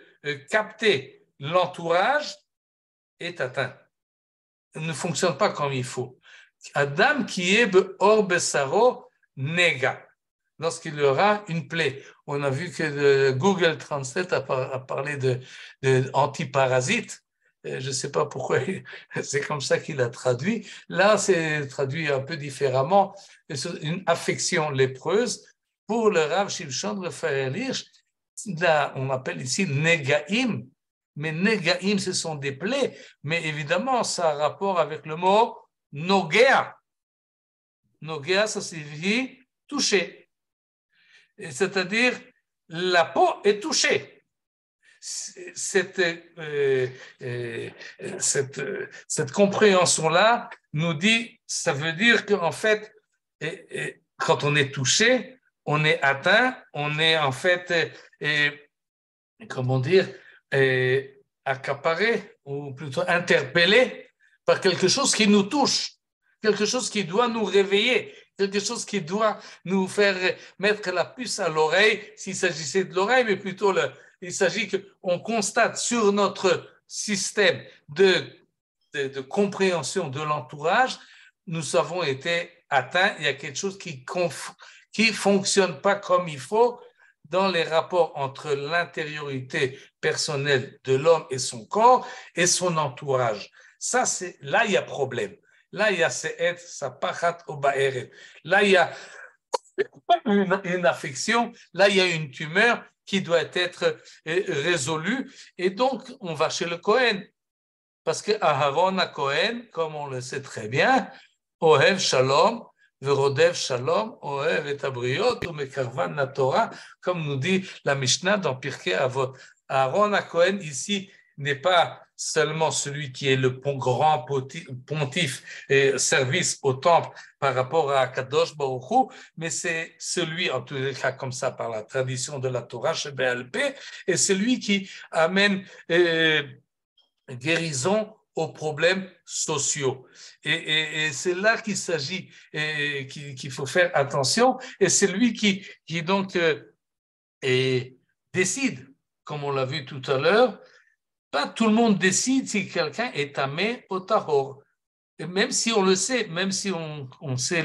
capter l'entourage est atteint. Il ne fonctionne pas comme il faut. Adam qui est be'or besaro nega. Lorsqu'il y aura une plaie. On a vu que Google Translate a parlé de antiparasite. je ne sais pas pourquoi c'est comme ça qu'il a traduit. Là, c'est traduit un peu différemment. Une affection lépreuse pour le Rav Shimshon Raphaël Hirsch. Là, on appelle ici Negaim. Mais Negaim, ce sont des plaies. Mais évidemment, ça a rapport avec le mot Nogea. Nogea, ça signifie toucher. C'est-à-dire, la peau est touchée. Cette compréhension-là nous dit, ça veut dire qu'en fait, quand on est touché, on est atteint, on est en fait, comment dire, accaparé, ou plutôt interpellé par quelque chose qui nous touche, quelque chose qui doit nous réveiller, quelque chose qui doit nous faire mettre la puce à l'oreille, s'il s'agissait de l'oreille, mais plutôt il s'agit qu'on constate sur notre système de compréhension de l'entourage, nous avons été atteints, il y a quelque chose qui fonctionne pas comme il faut dans les rapports entre l'intériorité personnelle de l'homme et son corps et son entourage. Ça, là, il y a problème. Là, il y a se'et, sapachat ou ba'eret. Là, il y a une affection. Là, il y a une tumeur qui doit être résolue. Et donc, on va chez le Kohen. Parce que Aharon à Kohen, comme on le sait très bien, Ohev Shalom, Verodev Shalom, Ohev et Abriot, ou Mekarvan la Torah, comme nous dit la Mishnah dans Pirkei Avot. Aharon à Kohen, ici, n'est pas seulement celui qui est le grand pontife et service au temple par rapport à Kadosh Baruch Hu, mais c'est celui, en tous les cas comme ça par la tradition de la Torah chez BLP, et celui qui amène guérison aux problèmes sociaux. Et c'est là qu'il s'agit, qu'il faut faire attention, et c'est lui qui donc décide, comme on l'a vu tout à l'heure. Pas tout le monde décide si quelqu'un est tamé ou tahor. Et même si on le sait, même si on sait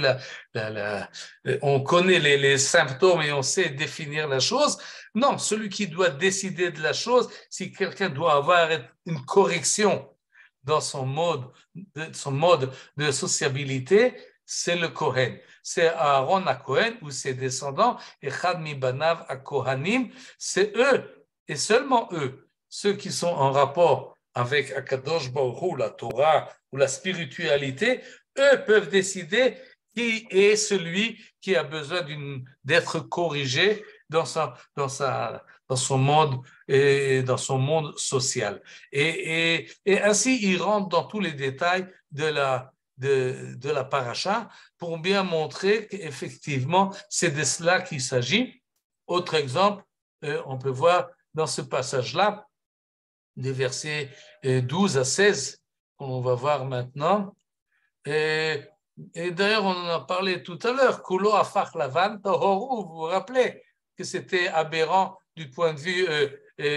on connaît les symptômes et on sait définir la chose, non, celui qui doit décider de la chose, si quelqu'un doit avoir une correction dans son mode de sociabilité, c'est le Kohen. C'est Aaron à Kohen ou ses descendants, et Chad mi banav à Kohanim, c'est eux et seulement eux, ceux qui sont en rapport avec Akadosh Baruch Hu, la Torah ou la spiritualité, eux peuvent décider qui est celui qui a besoin d'être corrigé dans son monde et dans son monde social. Et ainsi, il rentre dans tous les détails de la paracha pour bien montrer qu'effectivement, c'est de cela qu'il s'agit. Autre exemple, on peut voir dans ce passage-là, des versets 12 à 16, qu'on va voir maintenant. Et d'ailleurs, on en a parlé tout à l'heure. Kulo afach lavan tohoru, vous vous rappelez que c'était aberrant du point de vue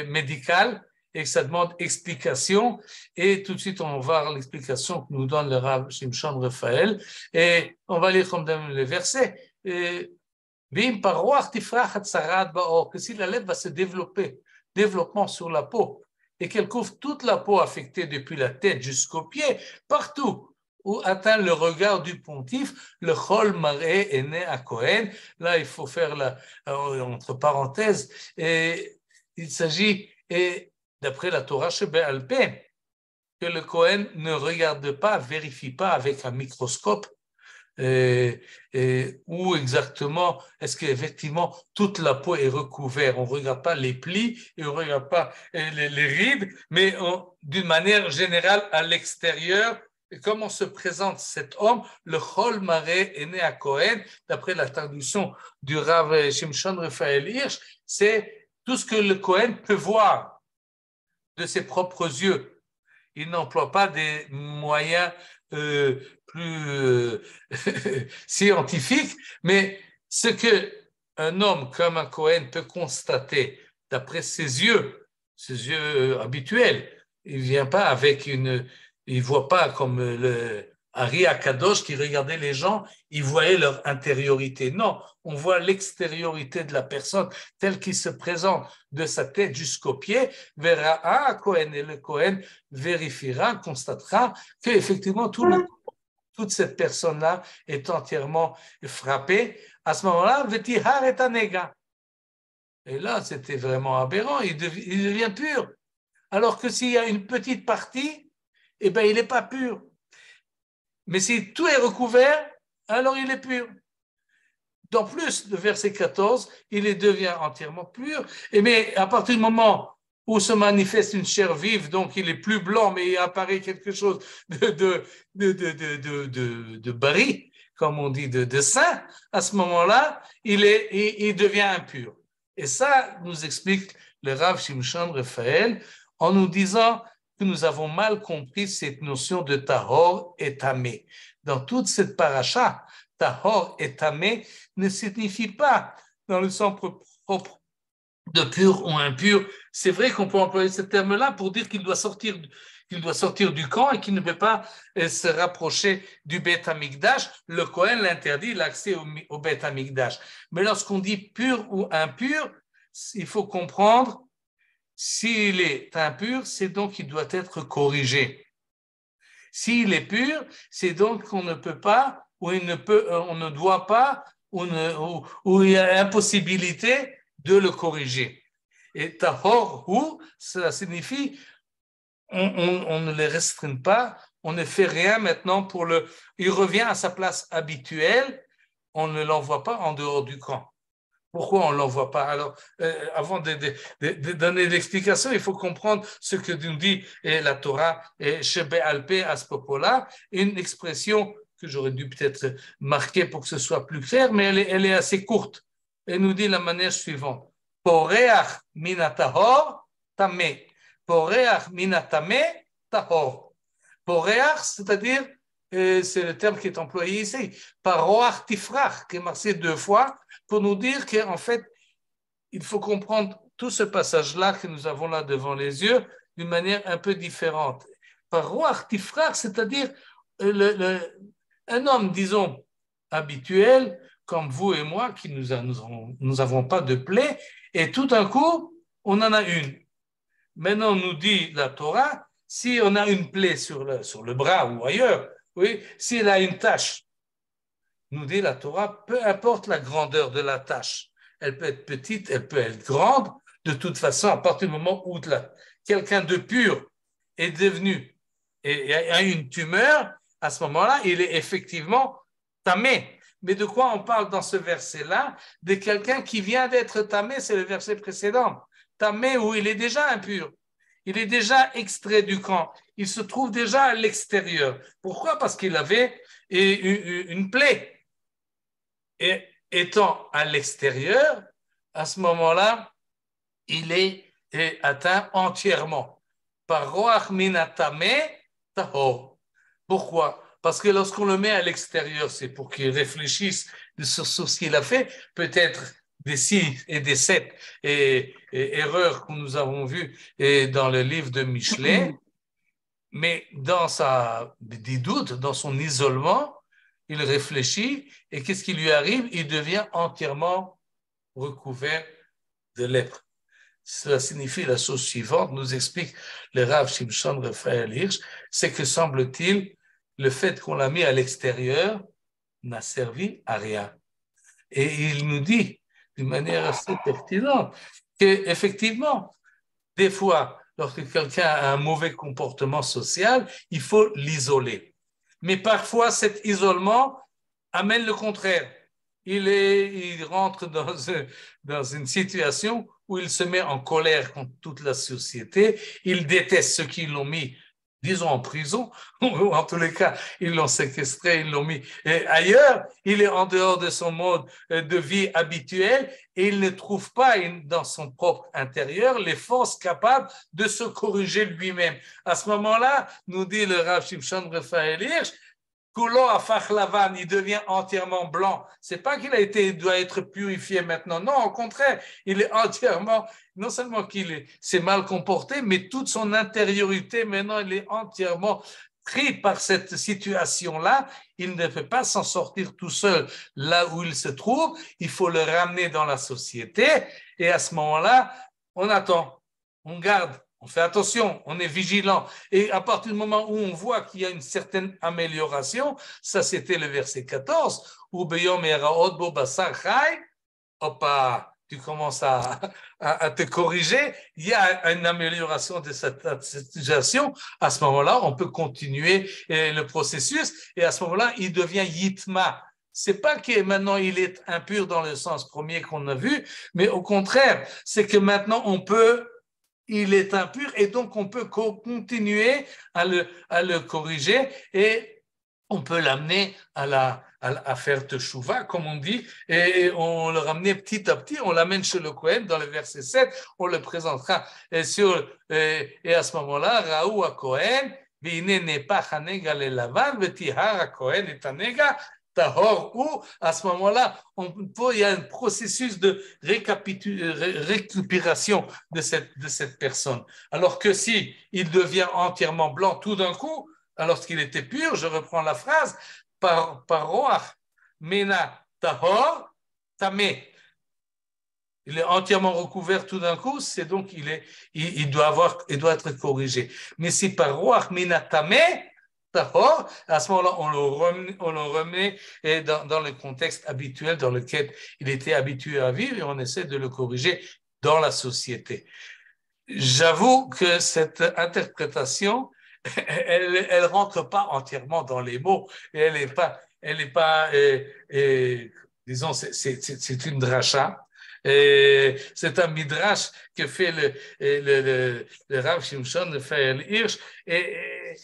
médical et que ça demande explication. Et tout de suite, on va voir l'explication que nous donne le Rav Shimshon Raphaël. Et on va lire comme dans les versets. Vim paroach tifrach hatzarat ba'or, que si la lèvre va se développement sur la peau, et qu'elle couvre toute la peau affectée depuis la tête jusqu'aux pieds, partout où atteint le regard du pontife, le chol maré est né à Kohen. Là, il faut faire entre parenthèses, et il s'agit, d'après la Torah chez Bé'al Peh, que le Kohen ne regarde pas, vérifie pas avec un microscope où exactement est-ce qu'effectivement toute la peau est recouverte. On ne regarde pas les plis et on ne regarde pas les rides, mais d'une manière générale à l'extérieur. Et comment se présente cet homme? Le Chol Maré est né à Kohen, d'après la traduction du Rav Shimshon Raphaël Hirsch, c'est tout ce que le Kohen peut voir de ses propres yeux. Il n'emploie pas des moyens plus scientifiques, mais ce qu'un homme comme un Kohen peut constater d'après ses yeux habituels, il ne vient pas avec il ne voit pas comme Ari Akadosh qui regardait les gens, il voyait leur intériorité. Non, on voit l'extériorité de la personne telle qu'il se présente de sa tête jusqu'aux pieds. Verra un Cohen et le Cohen vérifiera, constatera qu'effectivement toute cette personne-là est entièrement frappée. À ce moment-là, Vetihar est anega. Et là, c'était vraiment aberrant. Il devient pur. Alors que s'il y a une petite partie, eh bien, il n'est pas pur. Mais si tout est recouvert, alors il est pur. Dans plus, le verset 14, il devient entièrement pur. Mais à partir du moment où se manifeste une chair vive, donc il est plus blanc, mais il apparaît quelque chose de bari, comme on dit, de saint, à ce moment-là, il devient impur. Et ça nous explique le Rav Shimshon Raphaël en nous disant que nous avons mal compris cette notion de tahor et tamé. Dans toute cette paracha, tahor et tamé ne signifie pas dans le sens propre de pur ou impur. C'est vrai qu'on peut employer ce terme-là pour dire qu'il doit sortir du camp et qu'il ne peut pas se rapprocher du Beth Amikdash. Le Kohen l'interdit l'accès au Beth Amikdash. Mais lorsqu'on dit pur ou impur, il faut comprendre s'il est impur, c'est donc qu'il doit être corrigé. S'il est pur, c'est donc qu'on ne peut pas, ou on ne doit pas, ou il y a impossibilité de le corriger. Et tahor hu, cela signifie on ne le restreint pas, on ne fait rien maintenant il revient à sa place habituelle, on ne l'envoie pas en dehors du camp. Pourquoi on ne l'envoie pas? Alors, avant de donner l'explication, il faut comprendre ce que nous dit la Torah Shebe Alpé à ce propos-là, une expression que j'aurais dû peut-être marquer pour que ce soit plus clair, mais elle est assez courte. Elle nous dit la manière suivante. Poreach minatahor tamé. Poreach minatamé tahor. Poreach, c'est-à-dire, c'est le terme qui est employé ici, paroach tifrach, qui est marqué 2 fois, pour nous dire qu'en fait, il faut comprendre tout ce passage-là que nous avons là devant les yeux d'une manière un peu différente. Paroach tifrach, c'est-à-dire un homme, disons, habituel, comme vous et moi, qui nous avons pas de plaie, et tout d'un coup, on en a une. Maintenant, nous dit la Torah, si on a une plaie sur le bras ou ailleurs, oui, s'il a une tache, nous dit la Torah, peu importe la grandeur de la tache, elle peut être petite, elle peut être grande, de toute façon, à partir du moment où quelqu'un de pur est devenu et a une tumeur, à ce moment-là, il est effectivement tamé. Mais de quoi on parle dans ce verset-là? De quelqu'un qui vient d'être tamé, c'est le verset précédent. Tamé où il est déjà impur. Il est déjà extrait du camp. Il se trouve déjà à l'extérieur. Pourquoi? Parce qu'il avait une plaie. Et étant à l'extérieur, à ce moment-là, il est atteint entièrement. Par roach minatame tahor. Pourquoi? Parce que lorsqu'on le met à l'extérieur, c'est pour qu'il réfléchisse sur ce qu'il a fait, peut-être des 6 et des 7 erreurs que nous avons vues dans le livre de Michelet, mais dans des doutes, dans son isolement, il réfléchit et qu'est-ce qui lui arrive? Il devient entièrement recouvert de lèpre. Cela signifie la chose suivante, nous explique le Rav Shimshon Raphaël Hirsch, c'est que semble-t-il, le fait qu'on l'a mis à l'extérieur n'a servi à rien. Et il nous dit, d'une manière assez pertinente, qu'effectivement, des fois, lorsque quelqu'un a un mauvais comportement social, il faut l'isoler. Mais parfois, cet isolement amène le contraire. Il rentre dans une situation où il se met en colère contre toute la société, il déteste ceux qui l'ont mis, disons, en prison, ou en tous les cas, ils l'ont séquestré, ils l'ont mis ailleurs, il est en dehors de son mode de vie habituel et il ne trouve pas dans son propre intérieur les forces capables de se corriger lui-même. À ce moment-là, nous dit le Rav Shimshon Raphaël Hirsch, Koulo afach lavan, il devient entièrement blanc. C'est pas qu'il doit être purifié maintenant. Non, au contraire, il est entièrement, non seulement s'est mal comporté, mais toute son intériorité, maintenant, il est entièrement pris par cette situation-là, il ne peut pas s'en sortir tout seul là où il se trouve. Il faut le ramener dans la société. Et à ce moment-là, on attend, on garde, on fait attention, on est vigilant. Et à partir du moment où on voit qu'il y a une certaine amélioration, ça c'était le verset 14, où Beyom Eraot Bo Basar Chai, tu commences à te corriger, il y a une amélioration de cette situation. À ce moment-là, on peut continuer le processus et à ce moment-là, il devient yitma. C'est pas que maintenant il est impur dans le sens premier qu'on a vu, mais au contraire, c'est que maintenant il est impur et donc on peut continuer à le corriger et on peut l'amener à faire teshuva, comme on dit, et on le ramener petit à petit, on l'amène chez le Kohen, dans le verset 7, on le présentera, et à ce moment-là, Raou à Kohen, Vine n'est pas Hanega le Lavan, Vetihar à Kohen et Tanega, Tahor, ou à ce moment-là, il y a un processus de récupération de cette personne. Alors que si il devient entièrement blanc tout d'un coup, alors qu'il était pur, je reprends la phrase, par roach, mena tahor, tamé. Il est entièrement recouvert tout d'un coup, c'est donc il doit être corrigé. Mais si par roach, mena tamé, tahor, à ce moment-là, on le remet dans le contexte habituel dans lequel il était habitué à vivre et on essaie de le corriger dans la société. J'avoue que cette interprétation, elle rentre pas entièrement dans les mots. Et elle est pas, disons, c'est une dracha. C'est un midrash que fait le Rav Shimshon de Fael Hirsch. Et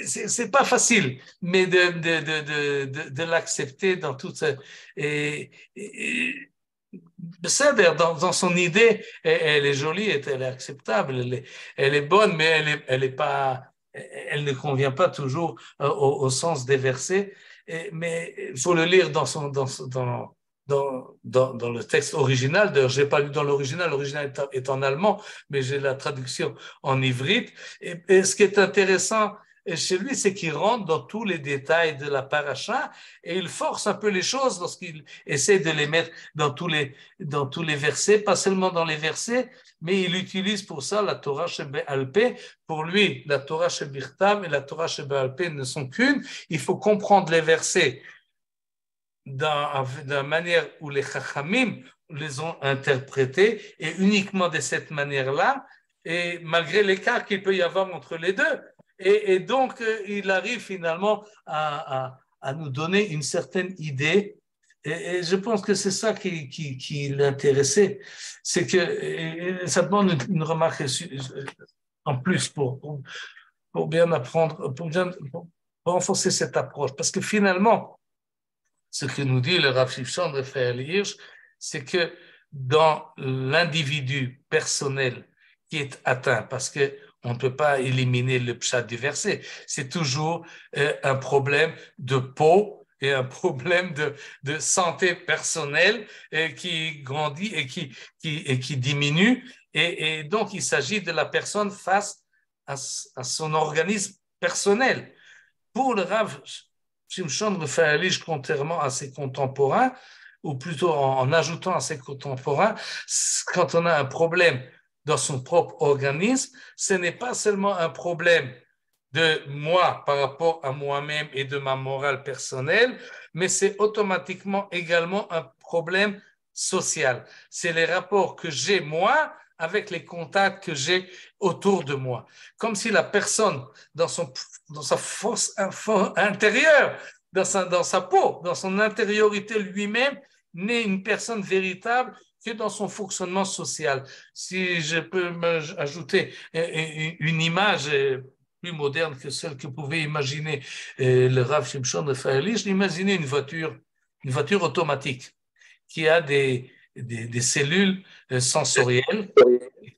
c'est pas facile, mais de l'accepter dans toute cette. Dans son idée, elle est jolie, elle est acceptable, elle est bonne, mais elle ne convient pas toujours au sens des versets. Mais il faut le lire dans le texte original. D'ailleurs, je n'ai pas lu dans l'original est en allemand, mais j'ai la traduction en ivrite. Et ce qui est intéressant chez lui, c'est qu'il rentre dans tous les détails de la paracha et il force un peu les choses lorsqu'il essaie de les mettre dans tous les versets, pas seulement dans les versets, mais il utilise pour ça la Torah Sheba'al Peh. Pour lui, la Torah Shebichtav et la Torah Sheba'al Peh ne sont qu'une. Il faut comprendre les versets de la manière où les Chachamim les ont interprétés et uniquement de cette manière-là, et malgré l'écart qu'il peut y avoir entre les deux. Et donc, il arrive finalement à nous donner une certaine idée. Et je pense que c'est ça qui l'intéressait. C'est que ça demande une remarque en plus pour bien apprendre, pour renforcer cette approche. Parce que finalement, ce que nous dit le Rav Shimshon de Fael Hirsch, c'est que dans l'individu personnel qui est atteint, parce que on ne peut pas éliminer le pshat du verset. C'est toujours un problème de peau et un problème de santé personnelle qui grandit et qui diminue. Et donc, il s'agit de la personne face à son organisme personnel. Pour le Rav Shimshon Raphaël Hirsch, contrairement à ses contemporains, ou plutôt en ajoutant à ses contemporains, quand on a un problème dans son propre organisme, ce n'est pas seulement un problème de moi par rapport à moi-même et de ma morale personnelle, mais c'est automatiquement également un problème social. C'est les rapports que j'ai moi avec les contacts que j'ai autour de moi. Comme si la personne, dans sa force intérieure, dans sa peau, dans son intériorité lui-même, n'est une personne véritable que dans son fonctionnement social. Si je peux ajouter une image plus moderne que celle que pouvait imaginer le Rav Shimshon Raphaël Hirsch, imaginez une voiture automatique qui a des cellules sensorielles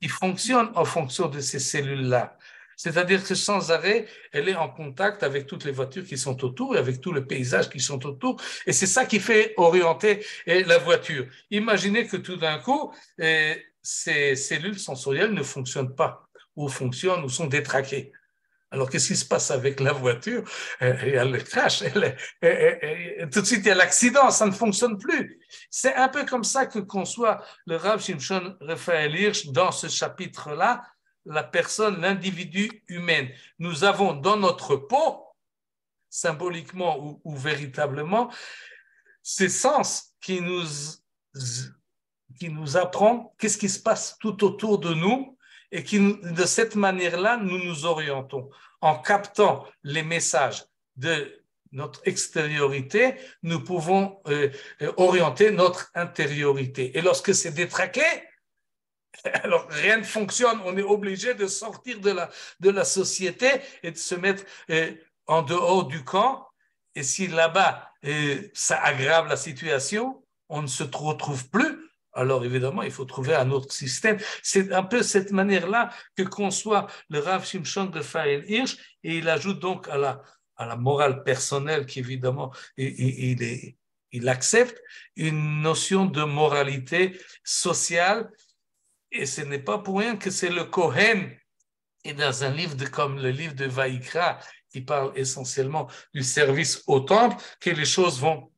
qui fonctionnent en fonction de ces cellules-là. C'est-à-dire que sans arrêt, elle est en contact avec toutes les voitures qui sont autour et avec tout le paysage qui sont autour. Et c'est ça qui fait orienter la voiture. Imaginez que tout d'un coup, ces cellules sensorielles ne fonctionnent pas, ou fonctionnent, ou sont détraquées. Alors, qu'est-ce qui se passe avec la voiture? Il y a le crash, tout de suite, il y a l'accident, ça ne fonctionne plus. C'est un peu comme ça que conçoit le Rav Shimshon Raphaël Hirsch dans ce chapitre-là, la personne, l'individu humain. Nous avons dans notre peau, symboliquement ou véritablement, ces sens qui nous apprennent qu'est-ce qui se passe tout autour de nous et qui, de cette manière-là, nous nous orientons. En captant les messages de notre extériorité, nous pouvons orienter notre intériorité. Et lorsque c'est détraqué, alors rien ne fonctionne. On est obligé de sortir de la société et de se mettre en dehors du camp. Et si là-bas, ça aggrave la situation, on ne se retrouve plus. Alors évidemment, il faut trouver un autre système. C'est un peu cette manière-là que conçoit le Rav Shimshon Raphaël Hirsch, et il ajoute donc à la morale personnelle qu'évidemment il accepte une notion de moralité sociale. Et ce n'est pas pour rien que c'est le Kohen, et dans un livre comme le livre de Vaïkra, qui parle essentiellement du service au temple, que les choses vont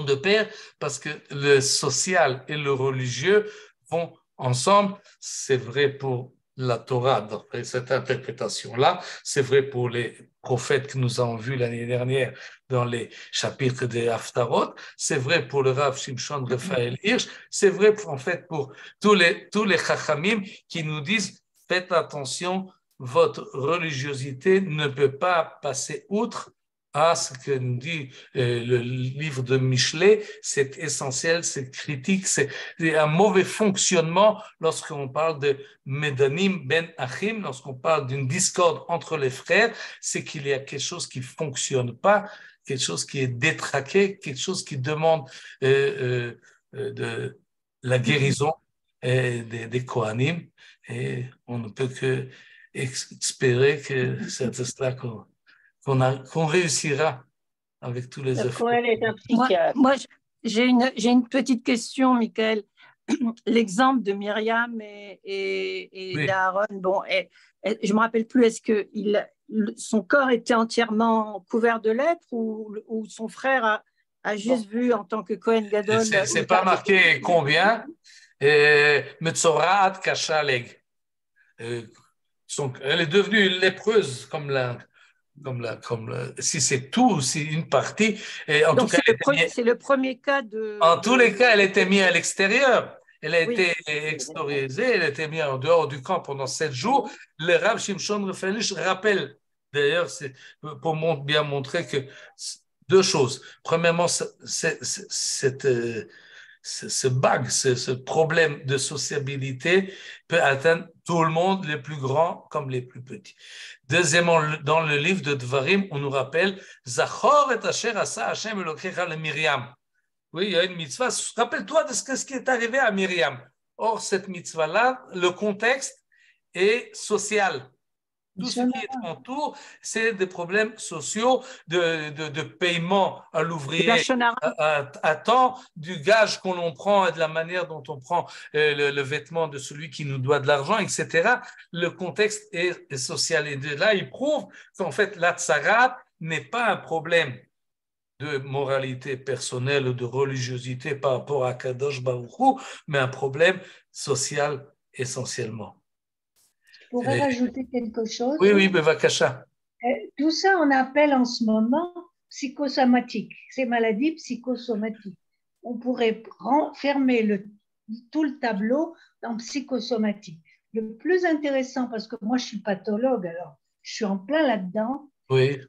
de pair, parce que le social et le religieux vont ensemble. C'est vrai pour la Torah, dans cette interprétation-là, c'est vrai pour les prophètes que nous avons vus l'année dernière dans les chapitres des Haftarot, c'est vrai pour le Rav Shimshon Raphaël Hirsch, c'est vrai en fait pour tous les Chachamim qui nous disent faites attention, votre religiosité ne peut pas passer outre à ce que nous dit le livre de Michelet. C'est essentiel, c'est critique, c'est un mauvais fonctionnement lorsqu'on parle de Medanim Ben Achim, lorsqu'on parle d'une discorde entre les frères, c'est qu'il y a quelque chose qui ne fonctionne pas, quelque chose qui est détraqué, quelque chose qui demande de la guérison des Kohanim, et on ne peut que espérer que c'est de cela qu'on réussira avec tous les Le efforts. Cohen est un psychiatre. Moi, j'ai une petite question, Michael. L'exemple de Myriam et Oui. d'Aaron, bon, je ne me rappelle plus, est-ce que son corps était entièrement couvert de lèpre ou son frère a juste vu en tant que Cohen Gadol? C'est pas marqué combien. Metzorat Kashaleg. Elle est devenue lépreuse si c'est tout, si une partie. Et en Donc tout cas, c'est le premier cas de... En tous les cas, elle était mise à l'extérieur. Elle a Oui. été extériorisée, elle a été mise en dehors du camp pendant 7 jours. Le Rav Shimshon Raphaël Hirsch rappelle, d'ailleurs, c'est pour bien montrer que deux choses. Premièrement, ce bug, ce problème de sociabilité peut atteindre tout le monde, les plus grands comme les plus petits. Deuxièmement, dans le livre de Dvarim, on nous rappelle Zachor et asher asa Hashem Elokecha le Myriam. Oui, il y a une mitzvah. Rappelle-toi de ce qui est arrivé à Myriam. Or, cette mitzvah-là, le contexte est social. Tout ce qui est entour, c'est des problèmes sociaux de paiement à l'ouvrier à temps, du gage qu'on en prend et de la manière dont on prend le vêtement de celui qui nous doit de l'argent, etc. Le contexte est social. Et de là, il prouve qu'en fait, la tsarat n'est pas un problème de moralité personnelle ou de religiosité par rapport à Kadosh Baruch Hu, mais un problème social essentiellement. Je pourrais rajouter quelque chose? Oui, Bevakasha. Tout ça, on appelle en ce moment psychosomatique, ces maladies psychosomatiques. On pourrait fermer tout le tableau en psychosomatique. Le plus intéressant, parce que moi je suis pathologue, alors je suis en plein là-dedans, oui.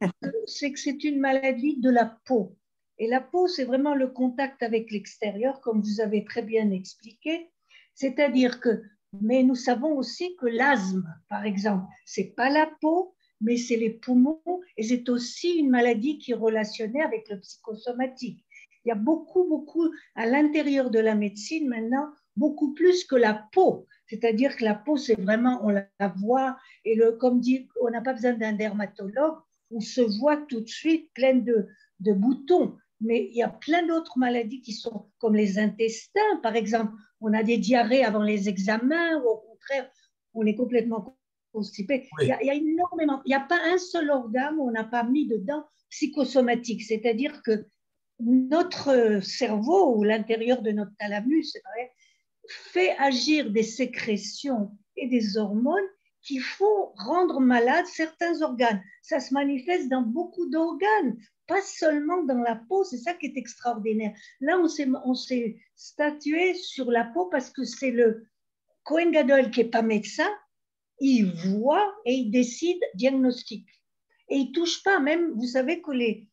C'est que c'est une maladie de la peau. Et la peau, c'est vraiment le contact avec l'extérieur, comme vous avez très bien expliqué. C'est-à-dire que, mais nous savons aussi que l'asthme, par exemple, c'est pas la peau, mais c'est les poumons, et c'est aussi une maladie qui est relationnée avec le psychosomatique. Il y a beaucoup, à l'intérieur de la médecine maintenant, beaucoup plus que la peau. C'est-à-dire que la peau, c'est vraiment, on la voit, et comme dit, on n'a pas besoin d'un dermatologue, on se voit tout de suite plein de boutons. Mais il y a plein d'autres maladies qui sont comme les intestins, par exemple. On a des diarrhées avant les examens, ou au contraire, on est complètement constipé. Oui. Il y a énormément, il n'y a pas un seul organe où on n'a pas mis dedans psychosomatique, c'est-à-dire que notre cerveau ou l'intérieur de notre thalamus, c'est vrai, fait agir des sécrétions et des hormones qui font rendre malade certains organes. Ça se manifeste dans beaucoup d'organes, pas seulement dans la peau, c'est ça qui est extraordinaire. Là, on s'est statué sur la peau parce que c'est le Kohen Gadol qui n'est pas médecin, il voit et il décide diagnostic. Et il ne touche pas, même, vous savez que les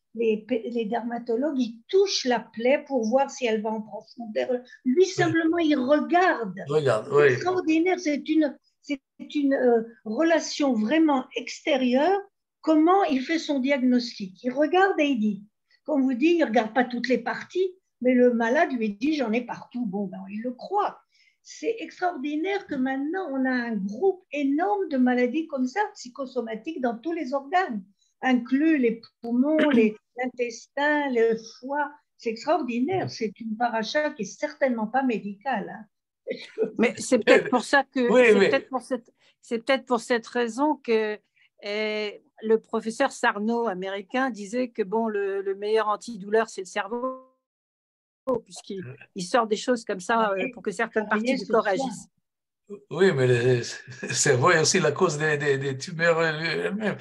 dermatologues, ils touchent la plaie pour voir si elle va en profondeur. Lui, simplement, il regarde. Regarde, C'est oui. extraordinaire, c'est une relation vraiment extérieure. Comment il fait son diagnostic? Il regarde et il dit. Comme vous dites, il ne regarde pas toutes les parties, mais le malade lui dit, j'en ai partout. Bon, ben, il le croit. C'est extraordinaire que maintenant, on a un groupe énorme de maladies comme ça, psychosomatiques, dans tous les organes, inclus les poumons, l'intestin, le foie. C'est extraordinaire. C'est une paracha qui n'est certainement pas médicale. Hein. Mais c'est peut-être pour ça que Oui, c'est peut-être pour cette raison que le professeur Sarno américain disait que bon, le meilleur antidouleur, c'est le cerveau, puisqu'il sort des choses comme ça pour que certaines parties du corps agissent. Oui, mais le cerveau est aussi la cause des tumeurs elles-mêmes.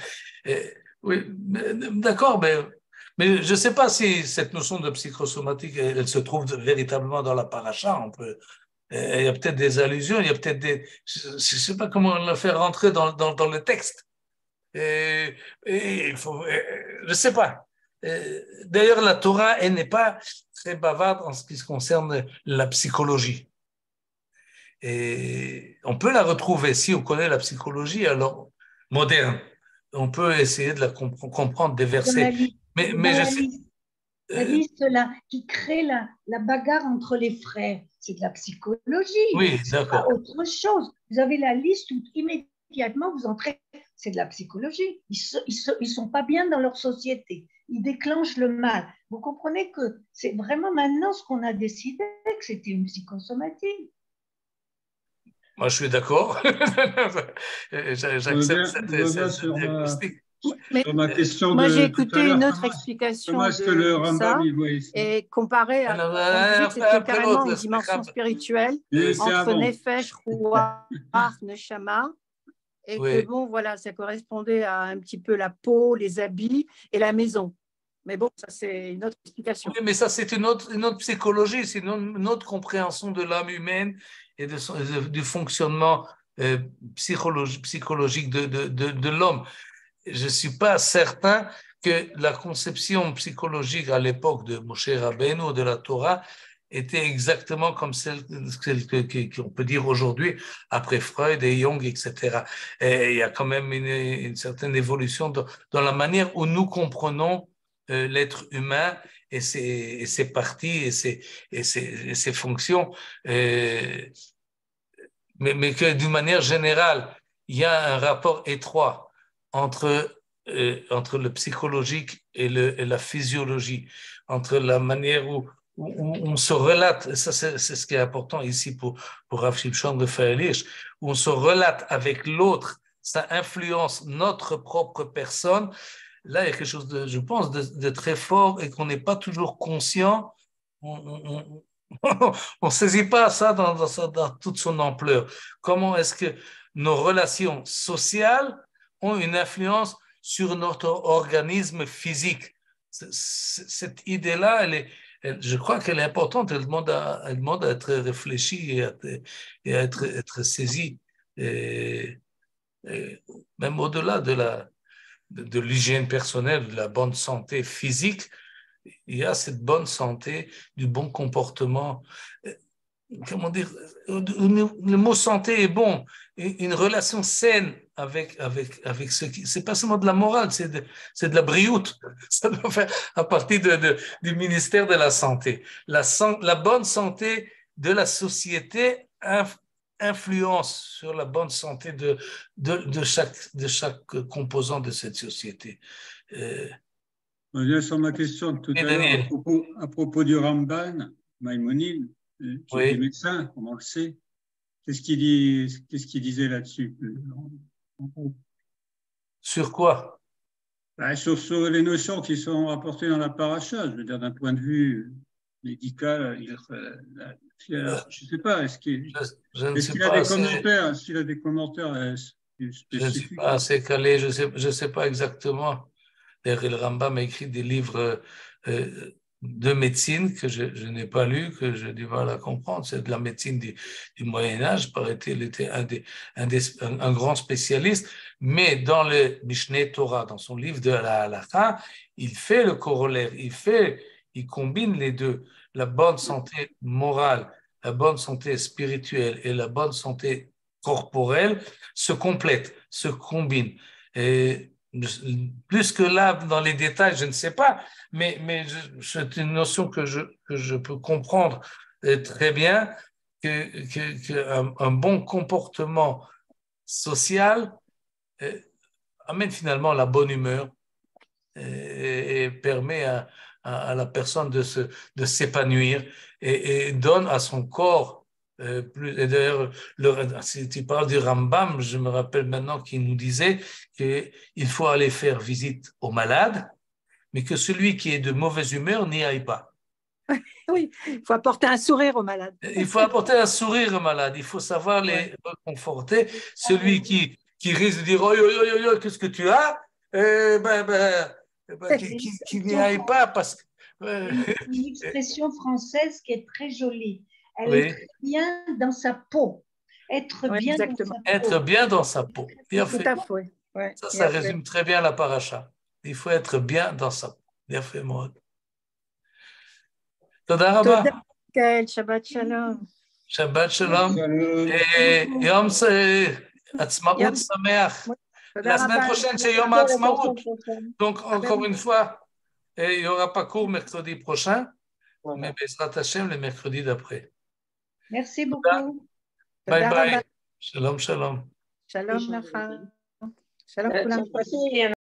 Oui, d'accord, mais je ne sais pas si cette notion de psychosomatique, elle se trouve véritablement dans la paracha. Il y a peut-être des allusions, il y a peut-être je ne sais pas comment le faire rentrer dans le texte. Et il faut, je ne sais pas. D'ailleurs, la Torah, elle n'est pas très bavarde en ce qui concerne la psychologie. Et on peut la retrouver si on connaît la psychologie alors moderne. On peut essayer de la comprendre des versets. Mais je sais. La liste là, qui crée la bagarre entre les frères, c'est de la psychologie. Oui, c'est d'accord. pas autre chose. Vous avez la liste où immédiatement vous entrez, c'est de la psychologie. Ils sont pas bien dans leur société. Ils déclenchent le mal. Vous comprenez que c'est vraiment maintenant ce qu'on a décidé, que c'était une psychosomatique. Moi, je suis d'accord. J'accepte cette diagnostic. Mais ma question moi, j'ai tout à écouté l'heure, une autre explication comment est-ce que le de ça, Rambam il voit ça? et comparé à, on disait que c'était carrément une dimension spirituelle entre Nefesh, Ruach, Neshama, et que bon, voilà, ça correspondait à un petit peu la peau, les habits et la maison. Mais bon, ça c'est une autre explication. Oui, mais ça c'est une autre psychologie, c'est une autre compréhension de l'âme humaine et du fonctionnement psychologique de l'homme. Je ne suis pas certain que la conception psychologique à l'époque de Moshe Rabbeinu ou de la Torah était exactement comme celle qu'on peut dire aujourd'hui après Freud et Jung, etc. Et il y a quand même une certaine évolution dans la manière où nous comprenons l'être humain et ses parties et ses fonctions. Mais que d'une manière générale, il y a un rapport étroit entre le psychologique et la physiologie, entre la manière où on se relate, ça c'est ce qui est important ici pour Rav Shimshon Raphaël Hirsch, où on se relate avec l'autre, ça influence notre propre personne. Là, il y a quelque chose, je pense, de très fort et qu'on n'est pas toujours conscient. On ne saisit pas ça dans toute son ampleur. Comment est-ce que nos relations sociales ont une influence sur notre organisme physique? Cette idée-là, je crois qu'elle est importante. Elle demande à être réfléchie et à être saisie. Et même au-delà de l'hygiène personnelle, de la bonne santé physique, il y a cette bonne santé, du bon comportement. Comment dire, le mot santé est bon. Une relation saine avec ce qui. C'est pas seulement de la morale, c'est de la brioute. Ça doit faire à partir du ministère de la Santé. La bonne santé de la société influence sur la bonne santé de chaque composant de cette société. On revient sur ma question de tout à l'heure à propos du Ramban, Maïmonide, qui était médecin, comme on le sait. Qu'est-ce qu'il disait là-dessus? Sur quoi? Sur les notions qui sont rapportées dans la paracha, je veux dire d'un point de vue médical, je ne sais pas, est-ce qu'il a des commentaires, s'il a des commentaires spécifiques? Je ne suis pas assez calé, je sais pas exactement. D'ailleurs, le Rambam a écrit des livres de médecine que je n'ai pas lus, que j'ai du mal à comprendre. C'est de la médecine du Moyen-Âge, paraît-il, il était un grand spécialiste. Mais dans le Mishneh Torah, dans son livre de la Halakha, il fait le corollaire, il combine les deux, la bonne santé morale, la bonne santé spirituelle et la bonne santé corporelle se complètent, se combinent. Et plus que là, dans les détails, je ne sais pas, mais c'est une notion que je peux comprendre très bien, qu'un bon comportement social amène finalement la bonne humeur et permet à la personne de s'épanouir et donne à son corps plus. Et d'ailleurs, si tu parles du Rambam, je me rappelle maintenant qu'il nous disait qu'il faut aller faire visite aux malades, mais que celui qui est de mauvaise humeur n'y aille pas. Oui, il faut apporter un sourire aux malades. Il faut apporter un sourire aux malades, il faut savoir les réconforter. Celui qui risque de dire oh, qu'est-ce que tu as, qui n'y aille pas parce que. Une expression française qui est très jolie. Elle est très bien dans sa peau. Être bien dans sa peau. Être bien dans sa peau. Bien fait. Tout à fait. Ouais, ça résume très bien la paracha. Il faut être bien dans sa peau. Bien fait, Maud. Toda Rabba. Shabbat Shalom. Shabbat Shalom. Et Yom Atzmaout Sameach. La semaine prochaine, c'est Yom Atzmaout. Donc, encore une fois, il n'y aura pas cours mercredi prochain, mais Bezrat Hashem le mercredi d'après. Merci beaucoup. Bye bye. Shalom, shalom. Shalom, Shalom.